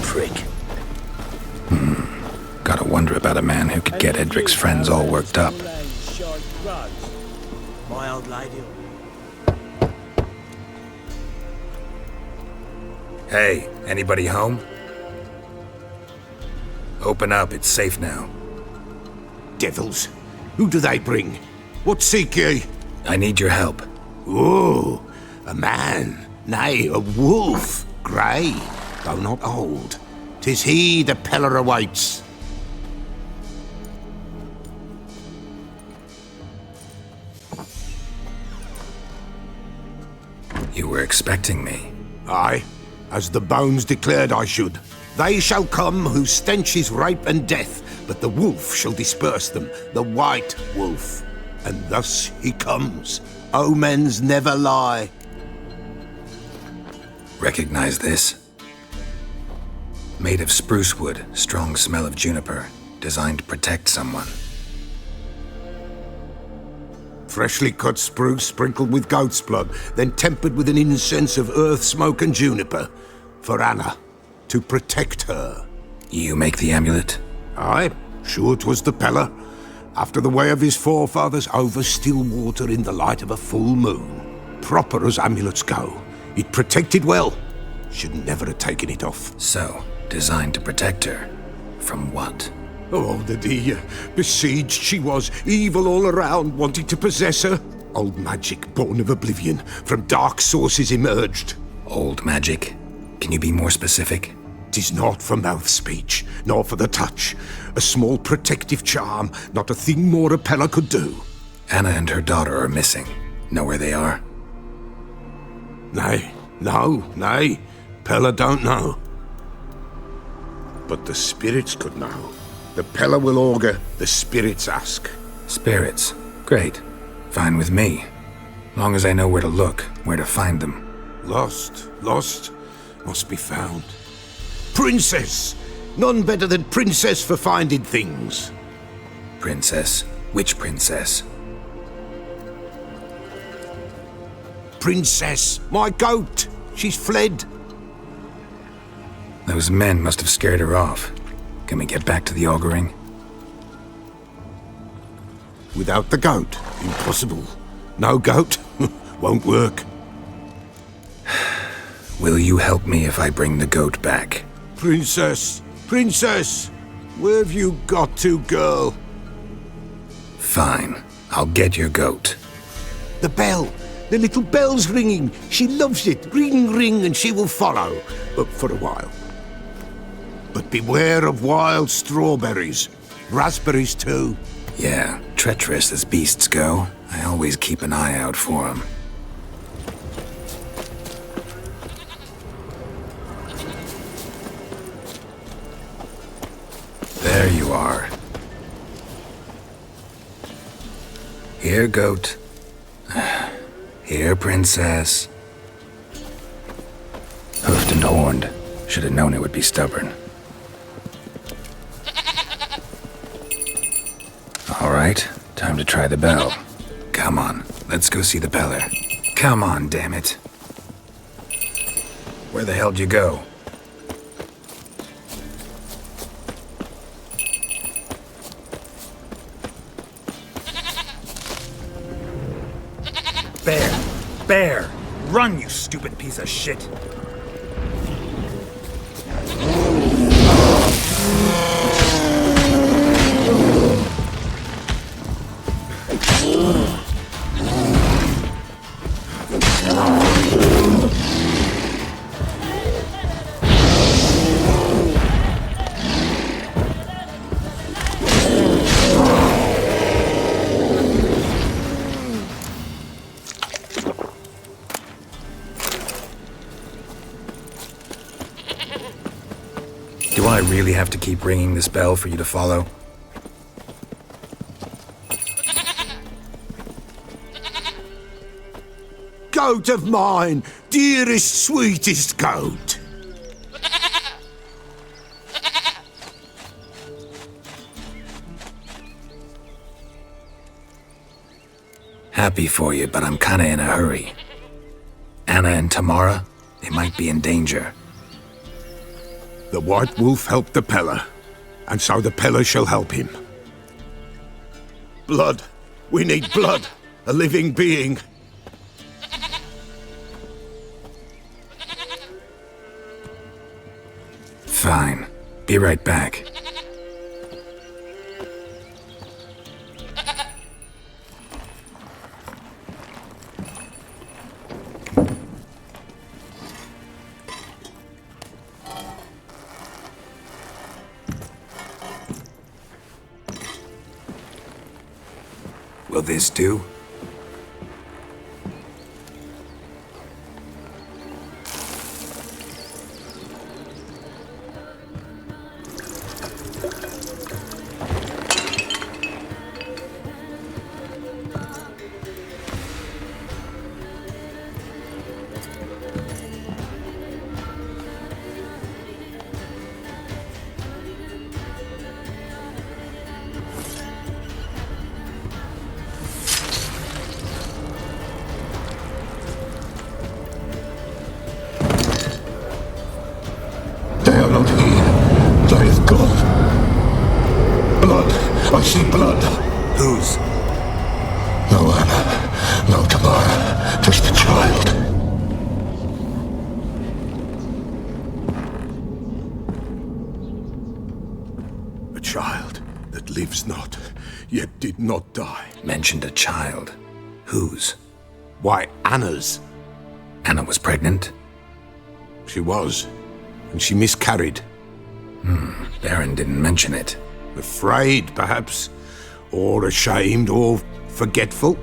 Prick. Gotta wonder about a man who could get Edric's friends all worked up. My old lady. Hey, anybody home? Open up, it's safe now. Devils, who do they bring? What seek ye? I need your help. Oh, a man, nay, a wolf, grey, though not old. 'Tis he the Peller awaits. You were expecting me. Aye, as the bones declared I should. They shall come whose stench is rape and death, but the wolf shall disperse them, the white wolf. And thus he comes. Omens never lie. Recognize this? Made of spruce wood, strong smell of juniper, designed to protect someone. Freshly cut spruce sprinkled with goat's blood, then tempered with an incense of earth, smoke and juniper. For Anna, to protect her. You make the amulet? Aye, sure 'twas the Pella. After the way of his forefathers, over still water in the light of a full moon. Proper as amulets go. It protected well. Should never have taken it off. So, designed to protect her. From what? Oh, the dear. Besieged she was, evil all around, wanting to possess her. Old magic, born of oblivion, from dark sources emerged. Old magic? Can you be more specific? 'Tis not for mouth speech, nor for the touch. A small protective charm, not a thing more a Pella could do. Anna and her daughter are missing. Know where they are? Nay, nay. Pella don't know. But the spirits could know. The Pella will augur, the spirits ask. Spirits? Great. Fine with me. Long as I know where to look, where to find them. Lost. Must be found. Princess! None better than Princess for finding things. Princess? Which princess? Princess, my goat! She's fled. Those men must have scared her off. Can we get back to the auguring? Without the goat, impossible. No goat, won't work. Will you help me if I bring the goat back? Princess! Where have you got to, girl? Fine. I'll get your goat. The bell! The little bell's ringing. She loves it. Ring, ring, and she will follow. For a while. But beware of wild strawberries. Raspberries, too. Yeah, treacherous as beasts go. I always keep an eye out for them. There you are. Here, goat. Here, princess. Hoofed and horned. Should have known it would be stubborn. All right, time to try the bell. Come on, let's go see the Peller. Come on, damn it. Where the hell'd you go? Bear! Run, you stupid piece of shit! Do I really have to keep ringing this bell for you to follow? Goat of mine! Dearest, sweetest goat! Happy for you, but I'm kinda in a hurry. Anna and Tamara, they might be in danger. The White Wolf helped the Peller, and so the Peller shall help him. Blood. We need blood. A living being. Fine. Be right back. Will this do? child that lives not, yet did not die. Mentioned a child. Whose? Why, Anna's. Anna was pregnant? She was, and she miscarried. Baron didn't mention it. Afraid, perhaps, or ashamed, or forgetful.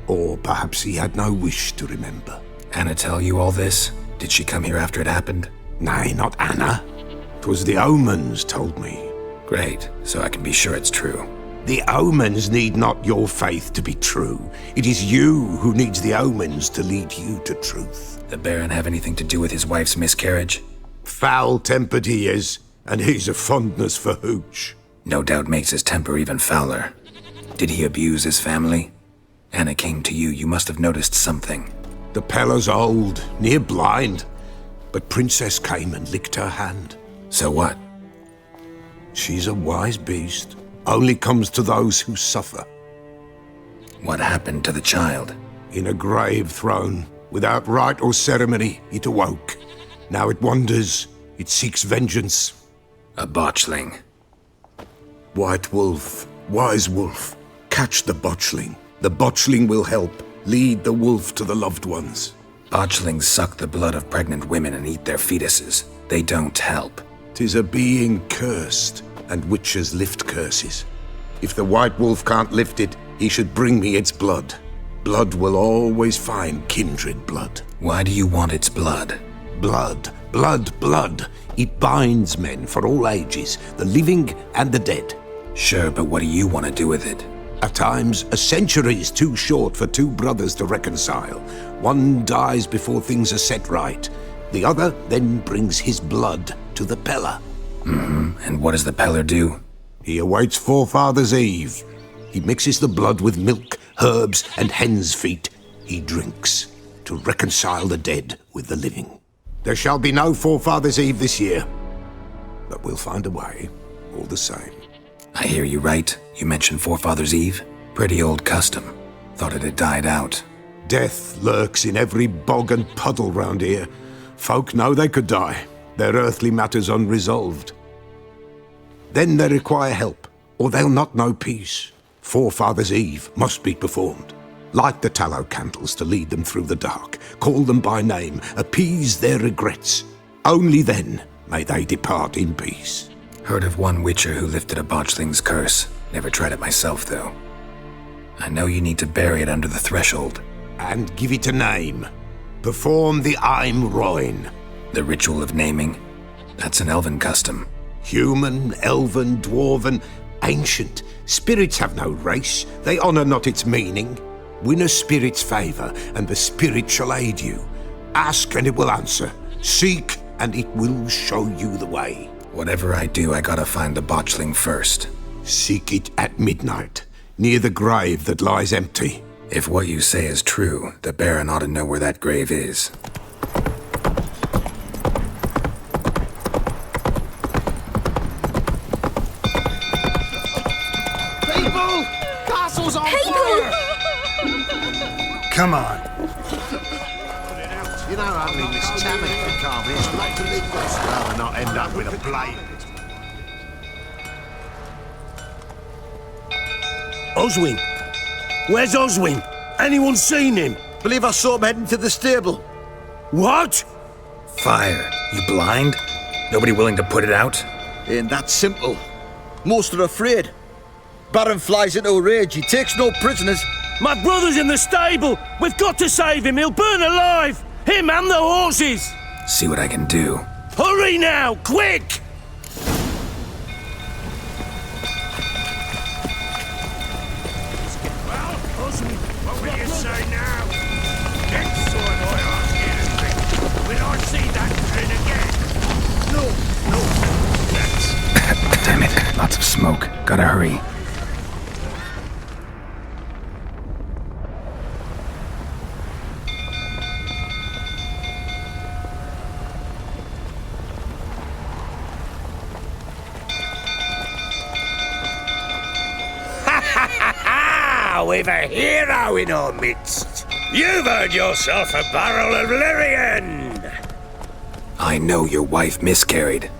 Or perhaps he had no wish to remember. Anna tell you all this? Did she come here after it happened? Nay, not Anna. 'Twas the omens told me. Great, so I can be sure it's true. The omens need not your faith to be true. It is you who needs the omens to lead you to truth. The Baron have anything to do with his wife's miscarriage? Foul-tempered he is, and he's a fondness for hooch. No doubt makes his temper even fouler. Did he abuse his family? Anna came to you, you must have noticed something. The Pella's old, near blind, but Princess came and licked her hand. So what? She's a wise beast. Only comes to those who suffer. What happened to the child? In a grave thrown, without rite or ceremony, it awoke. Now it wanders, it seeks vengeance. A botchling. White wolf, wise wolf, catch the botchling. The botchling will help, lead the wolf to the loved ones. Botchlings suck the blood of pregnant women and eat their fetuses. They don't help. 'Tis a being cursed, and witches lift curses. If the white wolf can't lift it, he should bring me its blood. Blood will always find kindred blood. Why do you want its blood? Blood, blood, blood. It binds men for all ages, the living and the dead. Sure, but what do you want to do with it? At times, a century is too short for two brothers to reconcile. One dies before things are set right. The other then brings his blood to the Pella. And what does the Peller do? He awaits Forefathers' Eve. He mixes the blood with milk, herbs, and hen's feet. He drinks to reconcile the dead with the living. There shall be no Forefathers' Eve this year, but we'll find a way, all the same. I hear you right. You mentioned Forefathers' Eve? Pretty old custom. Thought it had died out. Death lurks in every bog and puddle round here. Folk know they could die, their earthly matters unresolved. Then they require help, or they'll not know peace. Forefathers' Eve must be performed. Light the tallow candles to lead them through the dark. Call them by name, appease their regrets. Only then may they depart in peace. Heard of one witcher who lifted a botchling's curse. Never tried it myself, though. I know you need to bury it under the threshold. And give it a name. Perform the Aim Roin. The ritual of naming? That's an elven custom. Human, elven, dwarven, ancient. Spirits have no race. They honour not its meaning. Win a spirit's favour, and the spirit shall aid you. Ask, and it will answer. Seek, and it will show you the way. Whatever I do, I gotta find the botchling first. Seek it at midnight, near the grave that lies empty. If what you say is true, the Baron ought to know where that grave is. People! Castle's on fire! Come on. You know, only Miss Tammy can calm it. I'd like to leave this rather not end up with a blade. Oswin! Where's Oswin? Anyone seen him? Believe I saw him heading to the stable. What? Fire. You blind? Nobody willing to put it out? Ain't that simple. Most are afraid. Baron flies into a rage. He takes no prisoners. My brother's in the stable! We've got to save him! He'll burn alive! Him and the horses! See what I can do. Hurry now! Quick! Well, Oswin, what will you say now? Next sword I ask you to drink. Will I see that grin again? No. Damn it. Lots of smoke. Gotta hurry. We've a hero in our midst. You've earned yourself a barrel of Lyrian. I know your wife miscarried.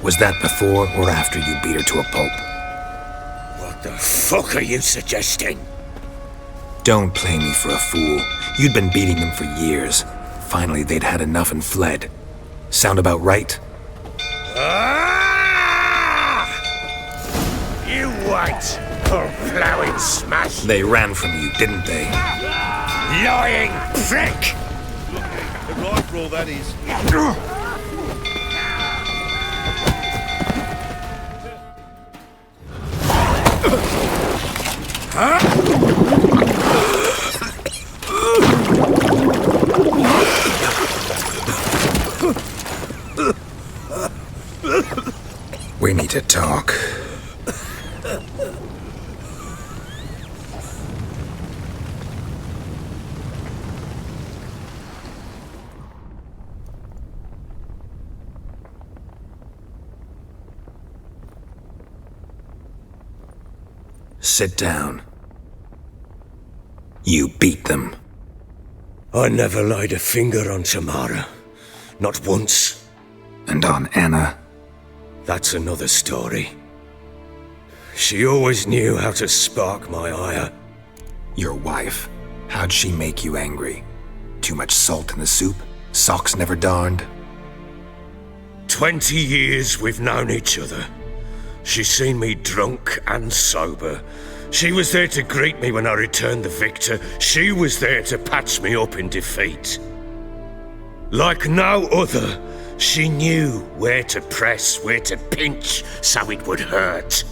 Was that before or after you beat her to a pulp? What the fuck are you suggesting? Don't play me for a fool. You'd been beating them for years. Finally, they'd had enough and fled. Sound about right? You white, plowing smash! They ran from you, didn't they? Lying prick! The right for all that is. We need to talk. Sit down. You beat them. I never laid a finger on Tamara. Not once. And on Anna? That's another story. She always knew how to spark my ire. Your wife. How'd she make you angry? Too much salt in the soup? Socks never darned? 20 years we've known each other. She's seen me drunk and sober. She was there to greet me when I returned the victor. She was there to patch me up in defeat. Like no other, she knew where to press, where to pinch, so it would hurt.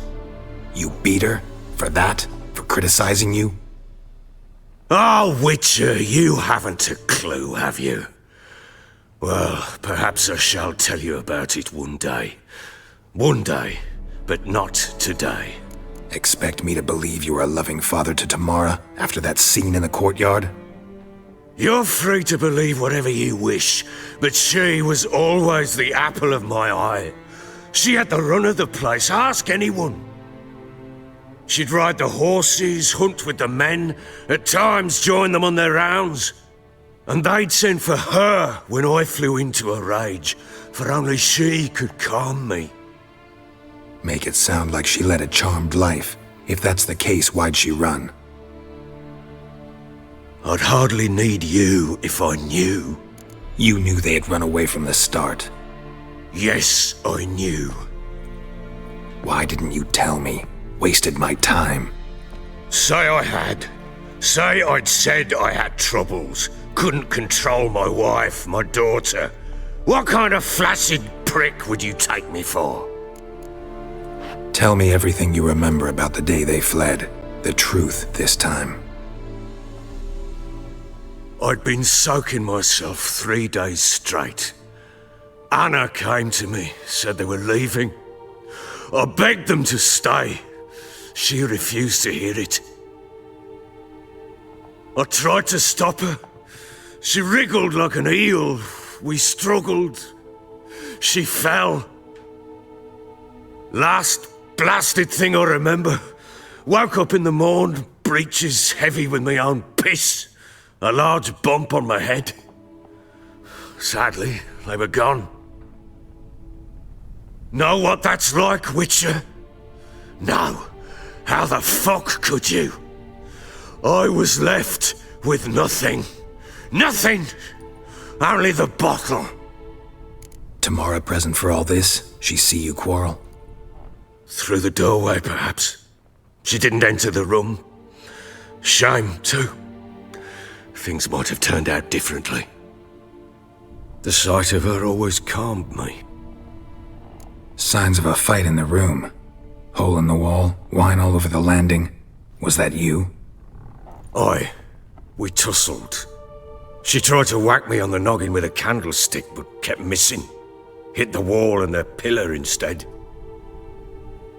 You beat her? For that? For criticizing you? Oh, Witcher, you haven't a clue, have you? Well, perhaps I shall tell you about it one day. One day, but not today. Expect me to believe you were a loving father to Tamara after that scene in the courtyard? You're free to believe whatever you wish, but she was always the apple of my eye. She had the run of the place, ask anyone. She'd ride the horses, hunt with the men, at times join them on their rounds. And they'd send for her when I flew into a rage, for only she could calm me. Make it sound like she led a charmed life. If that's the case, why'd she run? I'd hardly need you if I knew. You knew they had run away from the start. Yes, I knew. Why didn't you tell me? Wasted my time. Say I had. Say I'd said I had troubles. Couldn't control my wife, my daughter. What kind of flaccid prick would you take me for? Tell me everything you remember about the day they fled. The truth this time. I'd been soaking myself 3 days straight. Anna came to me, said they were leaving. I begged them to stay. She refused to hear it. I tried to stop her. She wriggled like an eel. We struggled. She fell. Last blasted thing I remember. Woke up in the morn, breeches heavy with my own piss. A large bump on my head. Sadly, they were gone. Know what that's like, Witcher? No. How the fuck could you? I was left with nothing. Nothing! Only the bottle. Tamara present for all this? She see you quarrel? Through the doorway, perhaps. She didn't enter the room. Shame, too. Things might have turned out differently. The sight of her always calmed me. Signs of a fight in the room. Hole in the wall, wine all over the landing. Was that you? Aye. We tussled. She tried to whack me on the noggin with a candlestick, but kept missing. Hit the wall and the pillar instead.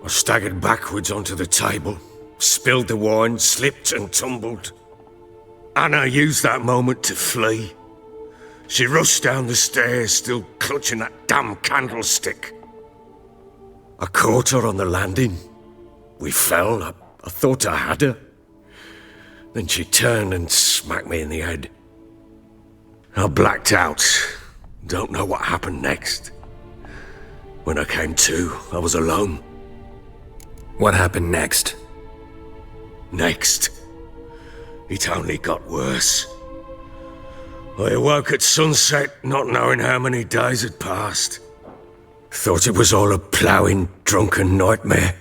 I staggered backwards onto the table, spilled the wine, slipped and tumbled. Anna used that moment to flee. She rushed down the stairs, still clutching that damn candlestick. I caught her on the landing. We fell. I thought I had her. Then she turned and smacked me in the head. I blacked out. Don't know what happened next. When I came to, I was alone. What happened next? Next, it only got worse. I awoke at sunset, not knowing how many days had passed. Thought it was all a ploughing, drunken nightmare.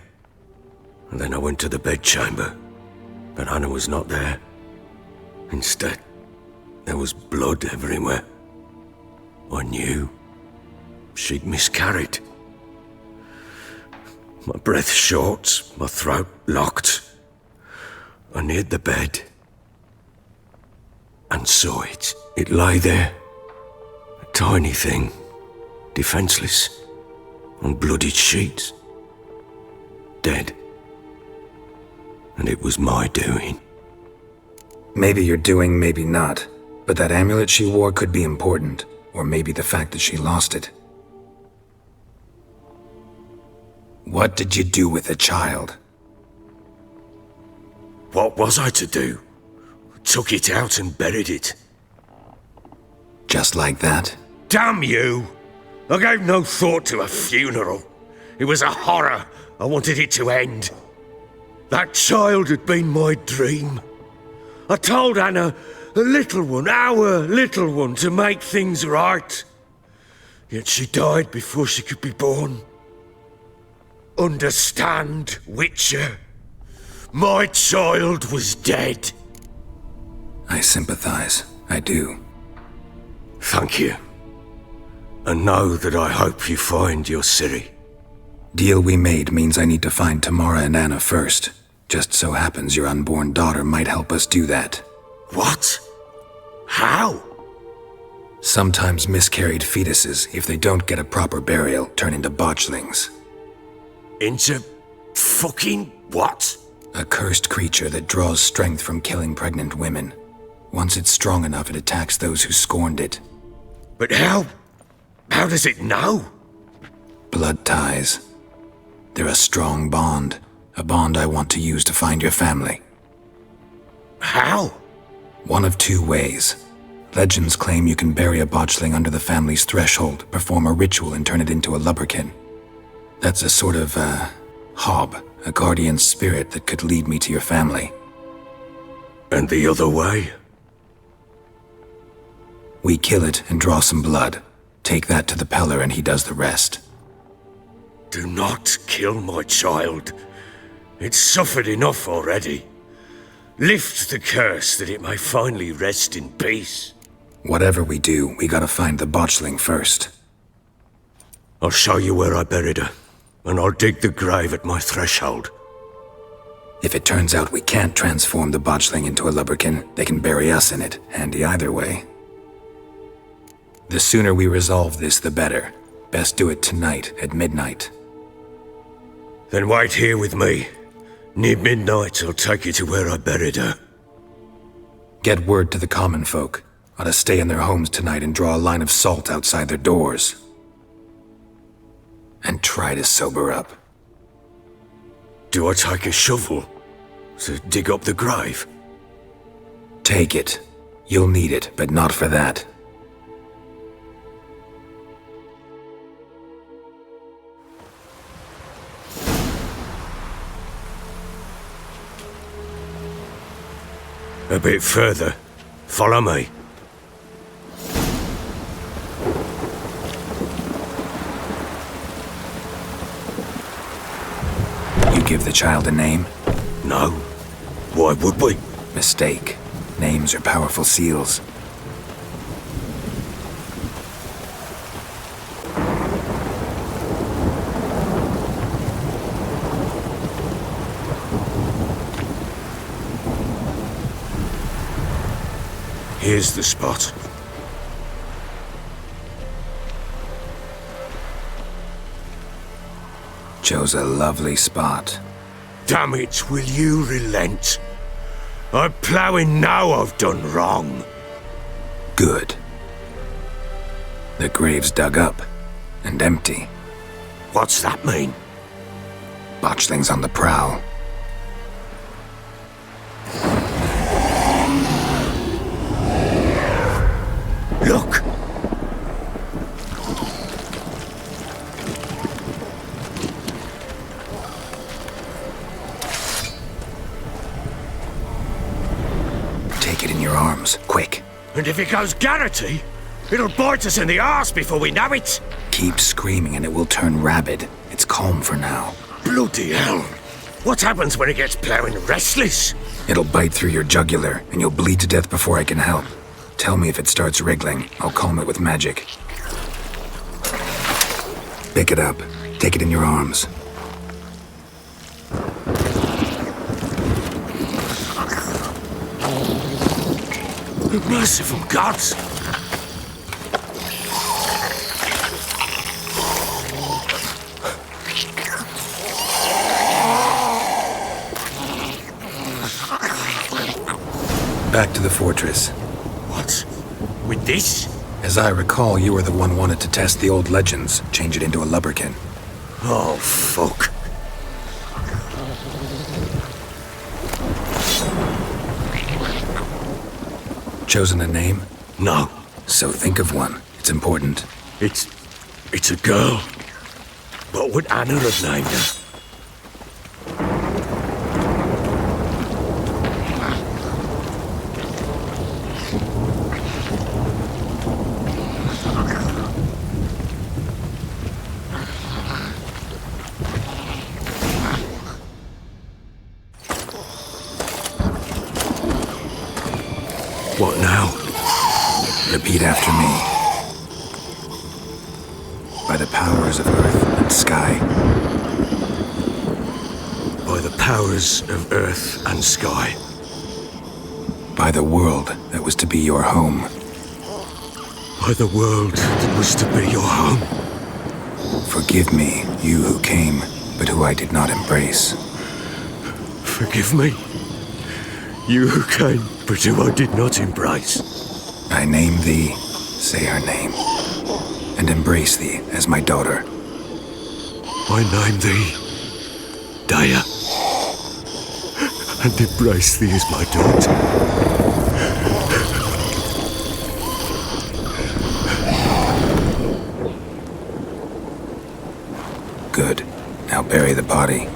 And then I went to the bedchamber, but Anna was not there. Instead, there was blood everywhere. I knew she'd miscarried. My breath short, my throat locked. I neared the bed and saw it. It lay there, a tiny thing, defenseless, on bloodied sheets, dead. And it was my doing. Maybe you're doing, maybe not. But that amulet she wore could be important. Or maybe the fact that she lost it. What did you do with the child? What was I to do? Took it out and buried it. Just like that? Damn you! I gave no thought to a funeral. It was a horror. I wanted it to end. That child had been my dream. I told Anna, the little one, our little one, to make things right. Yet she died before she could be born. Understand, Witcher? My child was dead. I sympathize. I do. Thank you. And know that I hope you find your Ciri. Deal we made means I need to find Tamara and Anna first. Just so happens your unborn daughter might help us do that. What? How? Sometimes miscarried fetuses, if they don't get a proper burial, turn into botchlings. Into fucking what? A cursed creature that draws strength from killing pregnant women. Once it's strong enough, it attacks those who scorned it. But how does it know? Blood ties. They're a strong bond. A bond I want to use to find your family. How? One of two ways. Legends claim you can bury a botchling under the family's threshold, perform a ritual, and turn it into a lubberkin. That's a sort of, hob, a guardian spirit that could lead me to your family. And the other way? We kill it and draw some blood. Take that to the Peller and he does the rest. Do not kill my child. It's suffered enough already. Lift the curse that it may finally rest in peace. Whatever we do, we gotta find the botchling first. I'll show you where I buried her, and I'll dig the grave at my threshold. If it turns out we can't transform the botchling into a lubberkin, they can bury us in it. Handy either way. The sooner we resolve this, the better. Best do it tonight, at midnight. Then wait here with me. Near midnight, I'll take you to where I buried her. Get word to the common folk. Ought to stay in their homes tonight and draw a line of salt outside their doors. And try to sober up. Do I take a shovel to dig up the grave? Take it. You'll need it, but not for that. A bit further. Follow me. You give the child a name? No. Why would we? Mistake. Names are powerful seals. Here's the spot. Chose a lovely spot. Damn it, will you relent? I'm ploughing now I've done wrong. Good. The grave's dug up and empty. What's that mean? Botchling's on the prowl. Look! And if it goes Garrity, it'll bite us in the arse before we know it. Keep screaming and it will turn rabid. It's calm for now. Bloody hell. What happens when it gets plowing restless? It'll bite through your jugular, and you'll bleed to death before I can help. Tell me if it starts wriggling. I'll calm it with magic. Pick it up. Take it in your arms. Merciful gods! Back to the fortress. What? With this? As I recall, you were the one wanted to test the old legends, change it into a lubberkin. Oh, fuck. Chosen a name? No. So think of one. It's important. It's a girl. What would Anna have named her? What now? Repeat after me. By the powers of earth and sky. By the powers of earth and sky. By the world that was to be your home. By the world that was to be your home. Forgive me, you who came, but who I did not embrace. Forgive me, you who came, but who I did not embrace. I name thee, say her name, and embrace thee as my daughter. I name thee, Daya, and embrace thee as my daughter. Good. Now bury the body.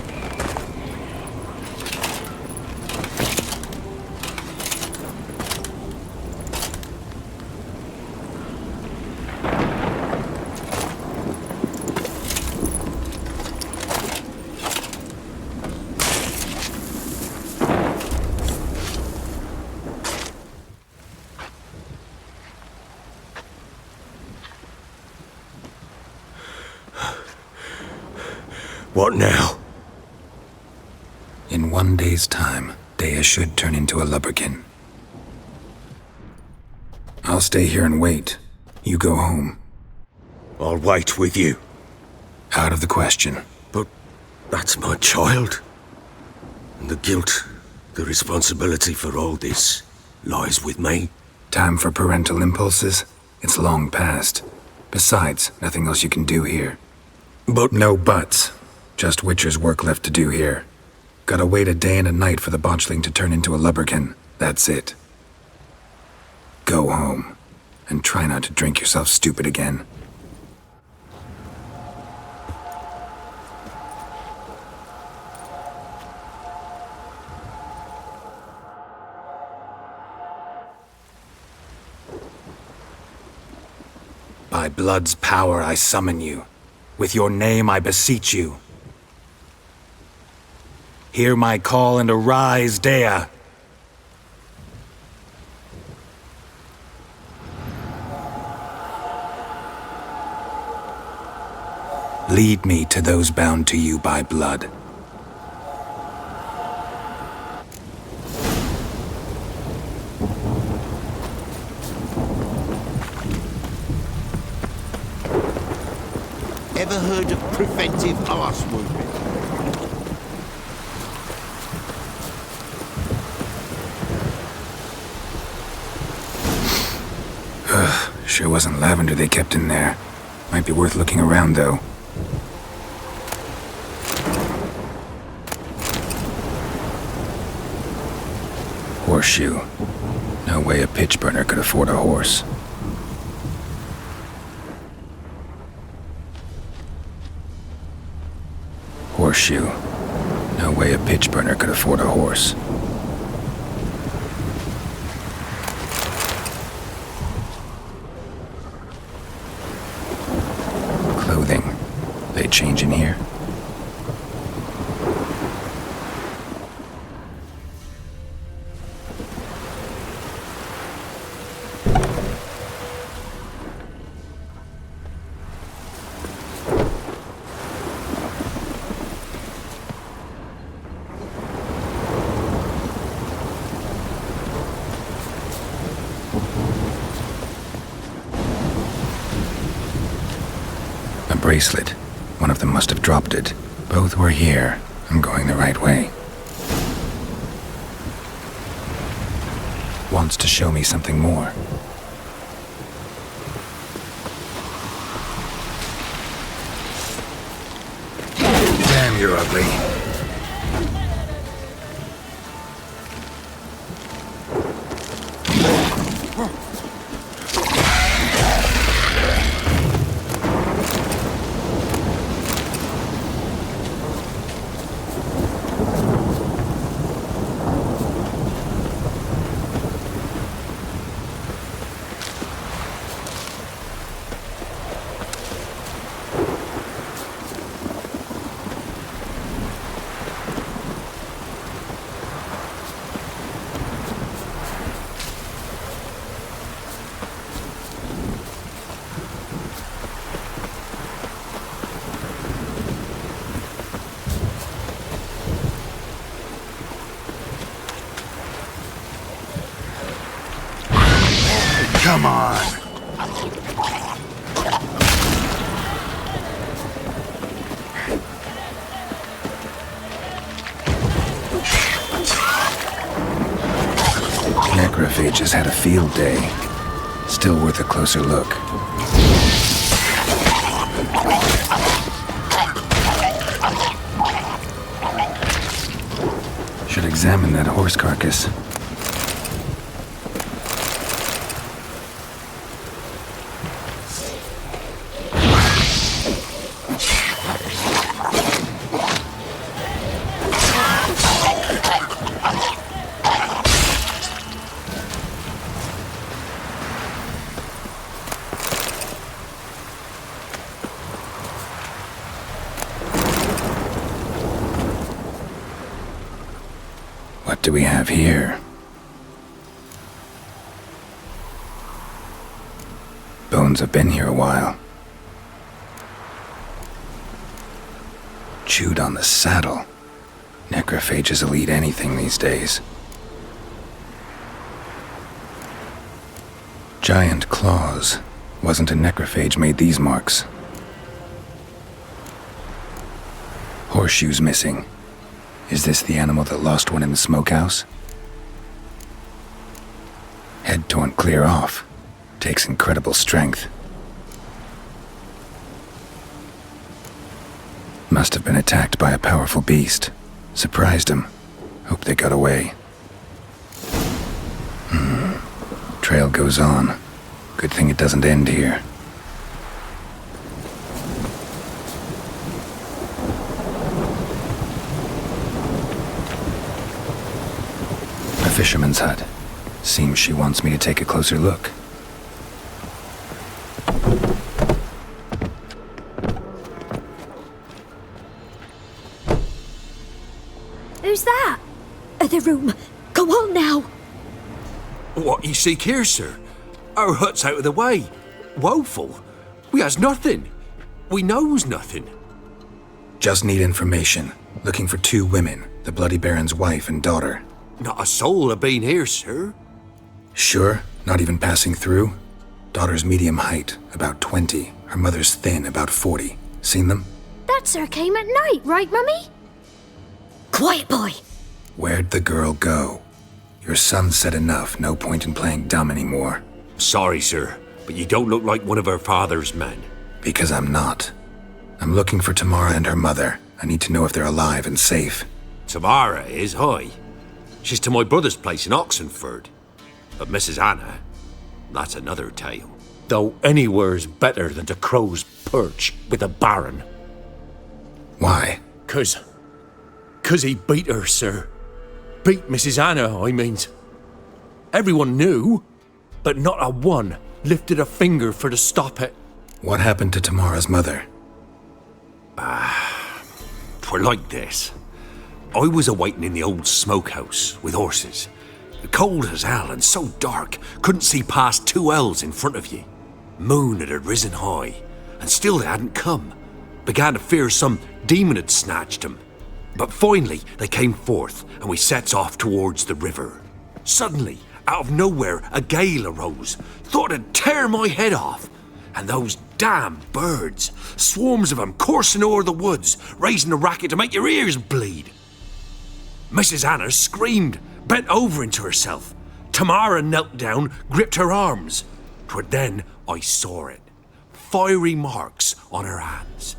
What now? In 1 day's time, Daya should turn into a lubberkin. I'll stay here and wait. You go home. I'll wait with you. Out of the question. But that's my child. And the guilt, the responsibility for all this, lies with me. Time for parental impulses? It's long past. Besides, nothing else you can do here. But... No buts. Just Witcher's work left to do here. Gotta wait a day and a night for the botchling to turn into a lubberkin. That's it. Go home. And try not to drink yourself stupid again. By blood's power I summon you. With your name I beseech you. Hear my call and arise, Daya. Lead me to those bound to you by blood. Ever heard of preventive arse wounding? Sure wasn't lavender they kept in there. Might be worth looking around, though. Horseshoe. No way a pitch burner could afford a horse. Horseshoe. No way a pitch burner could afford a horse. clothing. They change in here? Bracelet. One of them must have dropped it. Both were here. I'm going the right way. Wants to show me something more. Damn, you're ugly. Come on. Necrophages had a field day. Still worth a closer look. Should examine that horse carcass. What do we have here? Bones have been here a while. Chewed on the saddle. Necrophages will eat anything these days. Giant claws. Wasn't a necrophage made these marks. Horseshoes missing. Is this the animal that lost one in the smokehouse? Head torn clear off. Takes incredible strength. Must have been attacked by a powerful beast. Surprised him. Hope they got away. Trail goes on. Good thing it doesn't end here. A fisherman's hut. Seems she wants me to take a closer look. Who's that? The room. Go on now. What you seek here, sir? Our hut's out of the way. Woeful. We has nothing. We knows nothing. Just need information. Looking for 2 women, the Bloody Baron's wife and daughter. Not a soul have been here, sir. Sure? Not even passing through? Daughter's medium height, about 20. Her mother's thin, about 40. Seen them? That sir came at night, right, Mummy? Quiet, boy. Where'd the girl go? Your son said enough, no point in playing dumb anymore. Sorry, sir, but you don't look like one of her father's men. Because I'm not. I'm looking for Tamara and her mother. I need to know if they're alive and safe. Tamara is, hi. She's to my brother's place in Oxenford. But Mrs. Anna, that's another tale. Though anywhere's better than the Crow's Perch with a baron. Why? 'Cause he beat her, sir. Beat Mrs. Anna, I means. Everyone knew, but not a one lifted a finger for to stop it. What happened to Tamara's mother? 'twere like this. I was awaiting in the old smokehouse with horses. Cold as hell and so dark, couldn't see past 2 ells in front of ye. Moon had risen high, and still they hadn't come. Began to fear some demon had snatched them. But finally they came forth, and we sets off towards the river. Suddenly, out of nowhere, a gale arose. Thought it'd tear my head off. And those damn birds, swarms of them coursing o'er the woods, raising a racket to make your ears bleed. Mrs. Anna screamed, bent over into herself. Tamara knelt down, gripped her arms. 'Twere then I saw it. Fiery marks on her hands.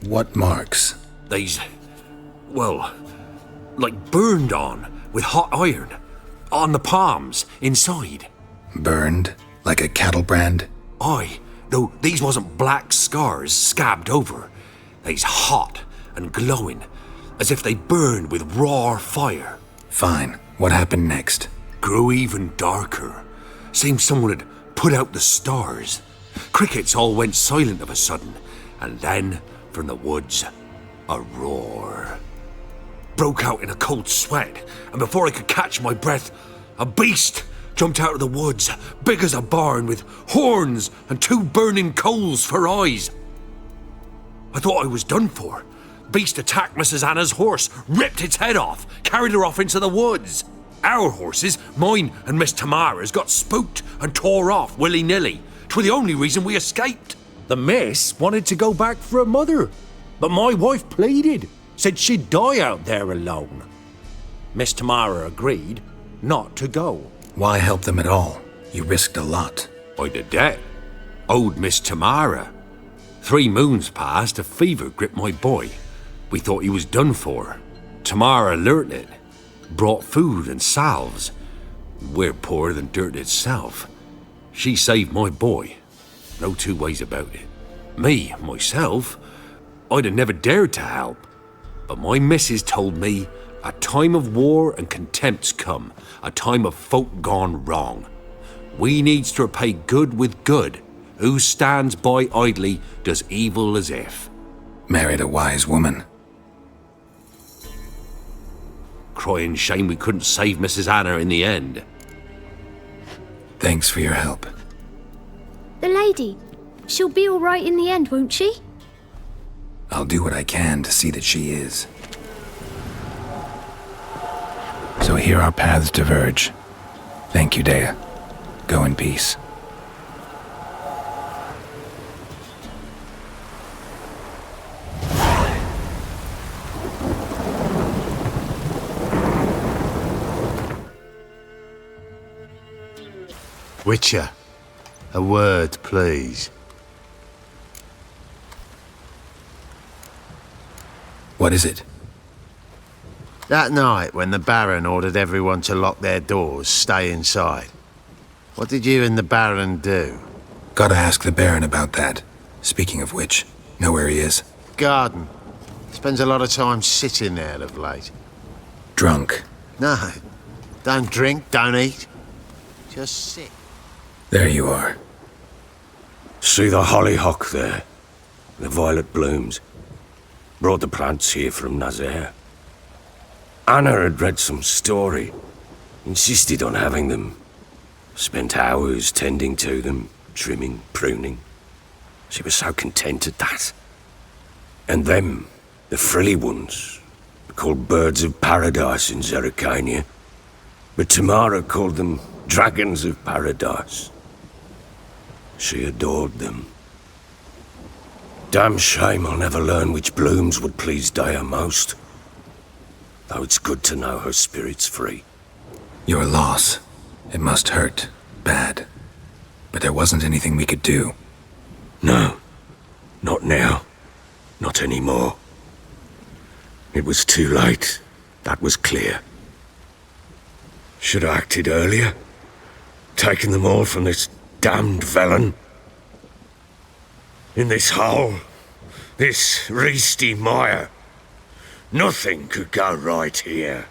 What marks? They's, well, like burned on with hot iron. On the palms, inside. Burned? Like a cattle brand? Aye, though these wasn't black scars scabbed over. They's hot and glowing, as if they burned with raw fire. Fine. What happened next? Grew even darker. Seemed someone had put out the stars. Crickets all went silent of a sudden, and then, from the woods, a roar. Broke out in a cold sweat, and before I could catch my breath, a beast jumped out of the woods, big as a barn, with horns and 2 burning coals for eyes. I thought I was done for. Beast attacked Mrs. Anna's horse, ripped its head off, carried her off into the woods. Our horses, mine and Miss Tamara's, got spooked and tore off willy-nilly. 'Twere the only reason we escaped. The miss wanted to go back for her mother, but my wife pleaded, said she'd die out there alone. Miss Tamara agreed not to go. Why help them at all? You risked a lot. I'd a debt. Owed Miss Tamara. 3 moons passed, a fever gripped my boy. We thought he was done for. Tamara learnt it. Brought food and salves. We're poorer than dirt itself. She saved my boy. No 2 ways about it. Me, myself, I'd have never dared to help. But my missus told me a time of war and contempt's come, a time of folk gone wrong. We needs to repay good with good. Who stands by idly does evil as if. Married a wise woman. Crying shame we couldn't save Mrs. Anna in the end. Thanks for your help. The lady. She'll be all right in the end, won't she? I'll do what I can to see that she is. So here our paths diverge. Thank you, Dea. Go in peace. Witcher, a word, please. What is it? That night when the Baron ordered everyone to lock their doors, stay inside. What did you and the Baron do? Gotta ask the Baron about that. Speaking of which, know where he is? Garden. Spends a lot of time sitting there of late. Drunk. No. Don't drink, don't eat. Just sit. There you are. See the hollyhock there? The violet blooms. Brought the plants here from Nazaire. Anna had read some story. Insisted on having them. Spent hours tending to them, trimming, pruning. She was so content at that. And them, the frilly ones, called birds of paradise in Zerrikania. But Tamara called them dragons of paradise. She adored them. Damn shame I'll never learn which blooms would please Dea most. Though it's good to know her spirit's free. Your loss. It must hurt. Bad. But there wasn't anything we could do. No. Not now. Not anymore. It was too late. That was clear. Should have acted earlier. Taken them all from this damned villain. In this hole. This reesty mire. Nothing could go right here.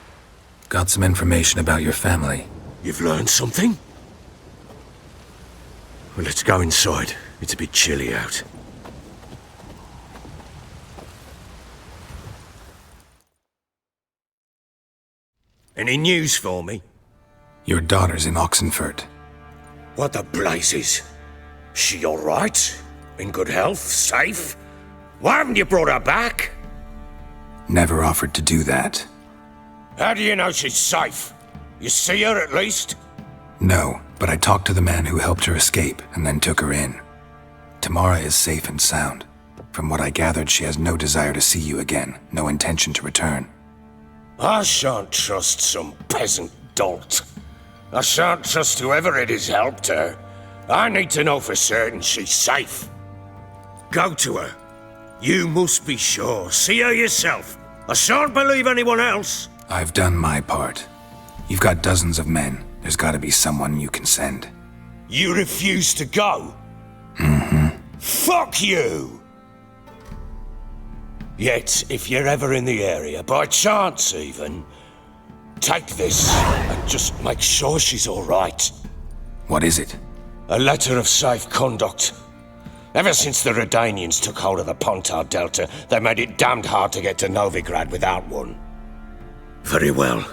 Got some information about your family. You've learned something? Well, let's go inside. It's a bit chilly out. Any news for me? Your daughter's in Oxenford. What the blazes? She all right? In good health? Safe? Why haven't you brought her back? Never offered to do that. How do you know she's safe? You see her at least? No, but I talked to the man who helped her escape and then took her in. Tamara is safe and sound. From what I gathered, she has no desire to see you again, no intention to return. I shan't trust some peasant dolt. I shan't trust whoever it is helped her. I need to know for certain she's safe. Go to her. You must be sure. See her yourself. I shan't believe anyone else. I've done my part. You've got dozens of men. There's got to be someone you can send. You refuse to go? Mm-hmm. Fuck you! Yet, if you're ever in the area, by chance even, take this and just make sure she's all right. What is it? A letter of safe conduct. Ever since the Redanians took hold of the Pontar Delta, they made it damned hard to get to Novigrad without one. Very well.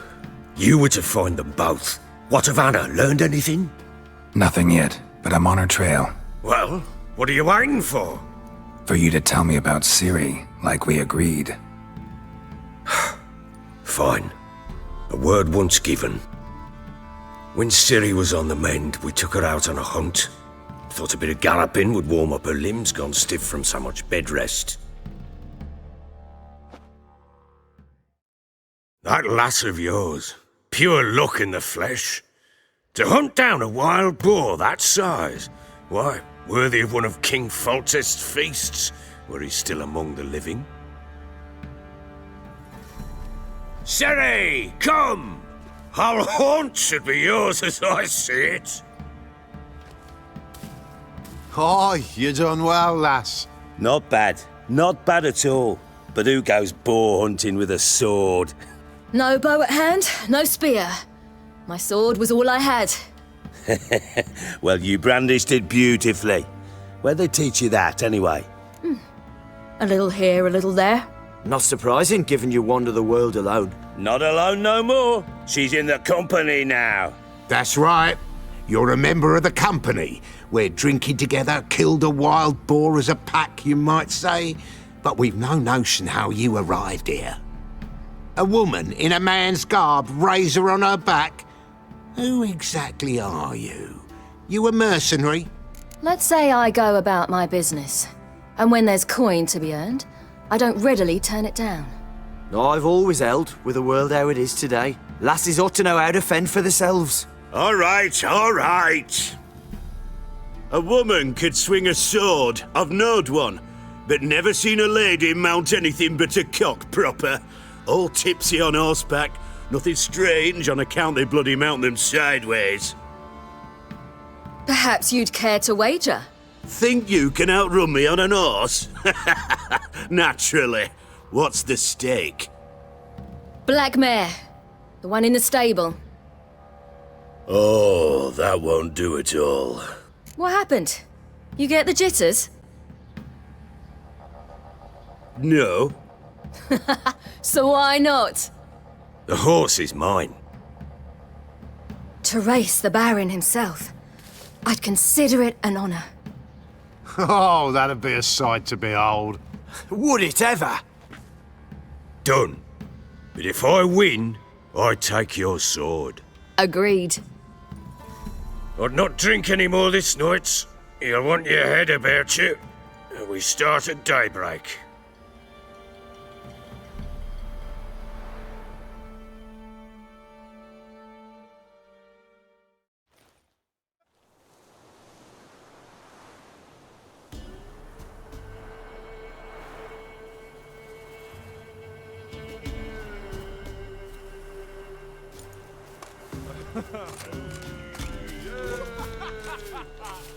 You were to find them both. What of Anna? Learned anything? Nothing yet, but I'm on her trail. Well, what are you waiting for? For you to tell me about Ciri, like we agreed. Fine. A word once given. When Ciri was on the mend, we took her out on a hunt. Thought a bit of galloping would warm up her limbs, gone stiff from so much bed rest. That lass of yours, pure luck in the flesh. To hunt down a wild boar that size, why, worthy of one of King Foltest's feasts, were he still among the living. Ciri, come! Whole haunt should be yours as I see it. Aye, you done well, lass. Not bad. Not bad at all. But who goes boar hunting with a sword? No bow at hand, no spear. My sword was all I had. Well, you brandished it beautifully. Where'd they teach you that, anyway? A little here, a little there. Not surprising, given you wander the world alone. Not alone no more. She's in the company now. That's right. You're a member of the company. We're drinking together, killed a wild boar as a pack, you might say. But we've no notion how you arrived here. A woman in a man's garb, razor on her back. Who exactly are you? You a mercenary? Let's say I go about my business. And when there's coin to be earned, I don't readily turn it down. I've always held, with the world how it is today, lasses ought to know how to fend for themselves. All right, all right. A woman could swing a sword. I've knowed one, but never seen a lady mount anything but a cock proper. All tipsy on horseback. Nothing strange on account they bloody mount them sideways. Perhaps you'd care to wager? Think you can outrun me on an horse? Naturally. What's the stake? Black mare. The one in the stable. Oh, that won't do it all. What happened? You get the jitters? No. So why not? The horse is mine. To race the Baron himself. I'd consider it an honor. Oh, that'd be a sight to behold. Would it ever? Done. But if I win, I take your sword. Agreed. I'd not drink any more this night. You'll want your head about you. We start at daybreak.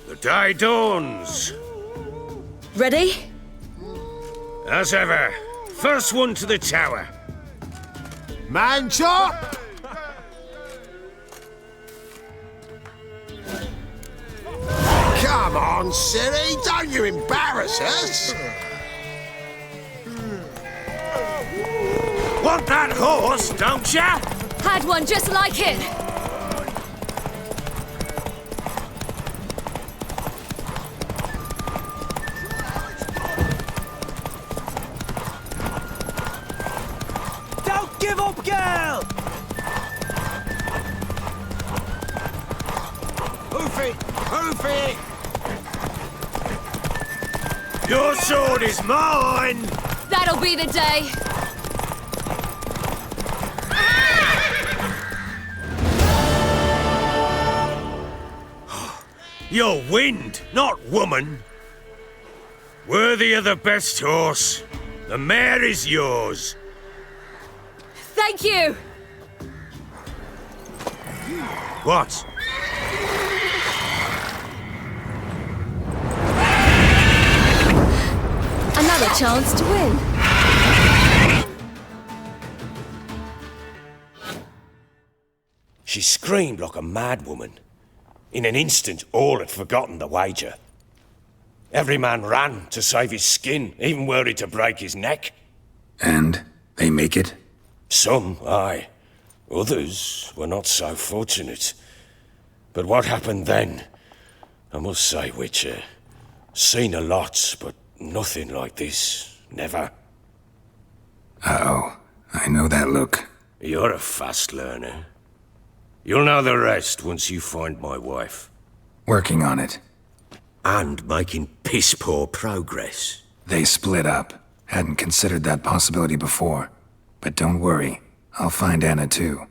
The day dawns. Ready? As ever, first one to the tower. Man chop! Come Come on, Siri, don't you embarrass us! Want that horse, don't ya? Had one just like it. Don't give up, girl! Hoof it! Hoof it! Your sword is mine! That'll be the day. You're wind, not woman. Worthy of the best horse. The mare is yours. Thank you. What? Another chance to win. She screamed like a madwoman. In an instant, all had forgotten the wager. Every man ran to save his skin, even worried to break his neck. And they make it? Some, aye. Others were not so fortunate. But what happened then? I must say, Witcher, seen a lot, but nothing like this. Never. Uh-oh. I know that look. You're a fast learner. You'll know the rest once you find my wife. Working on it. And making piss-poor progress. They split up. Hadn't considered that possibility before. But don't worry. I'll find Anna too.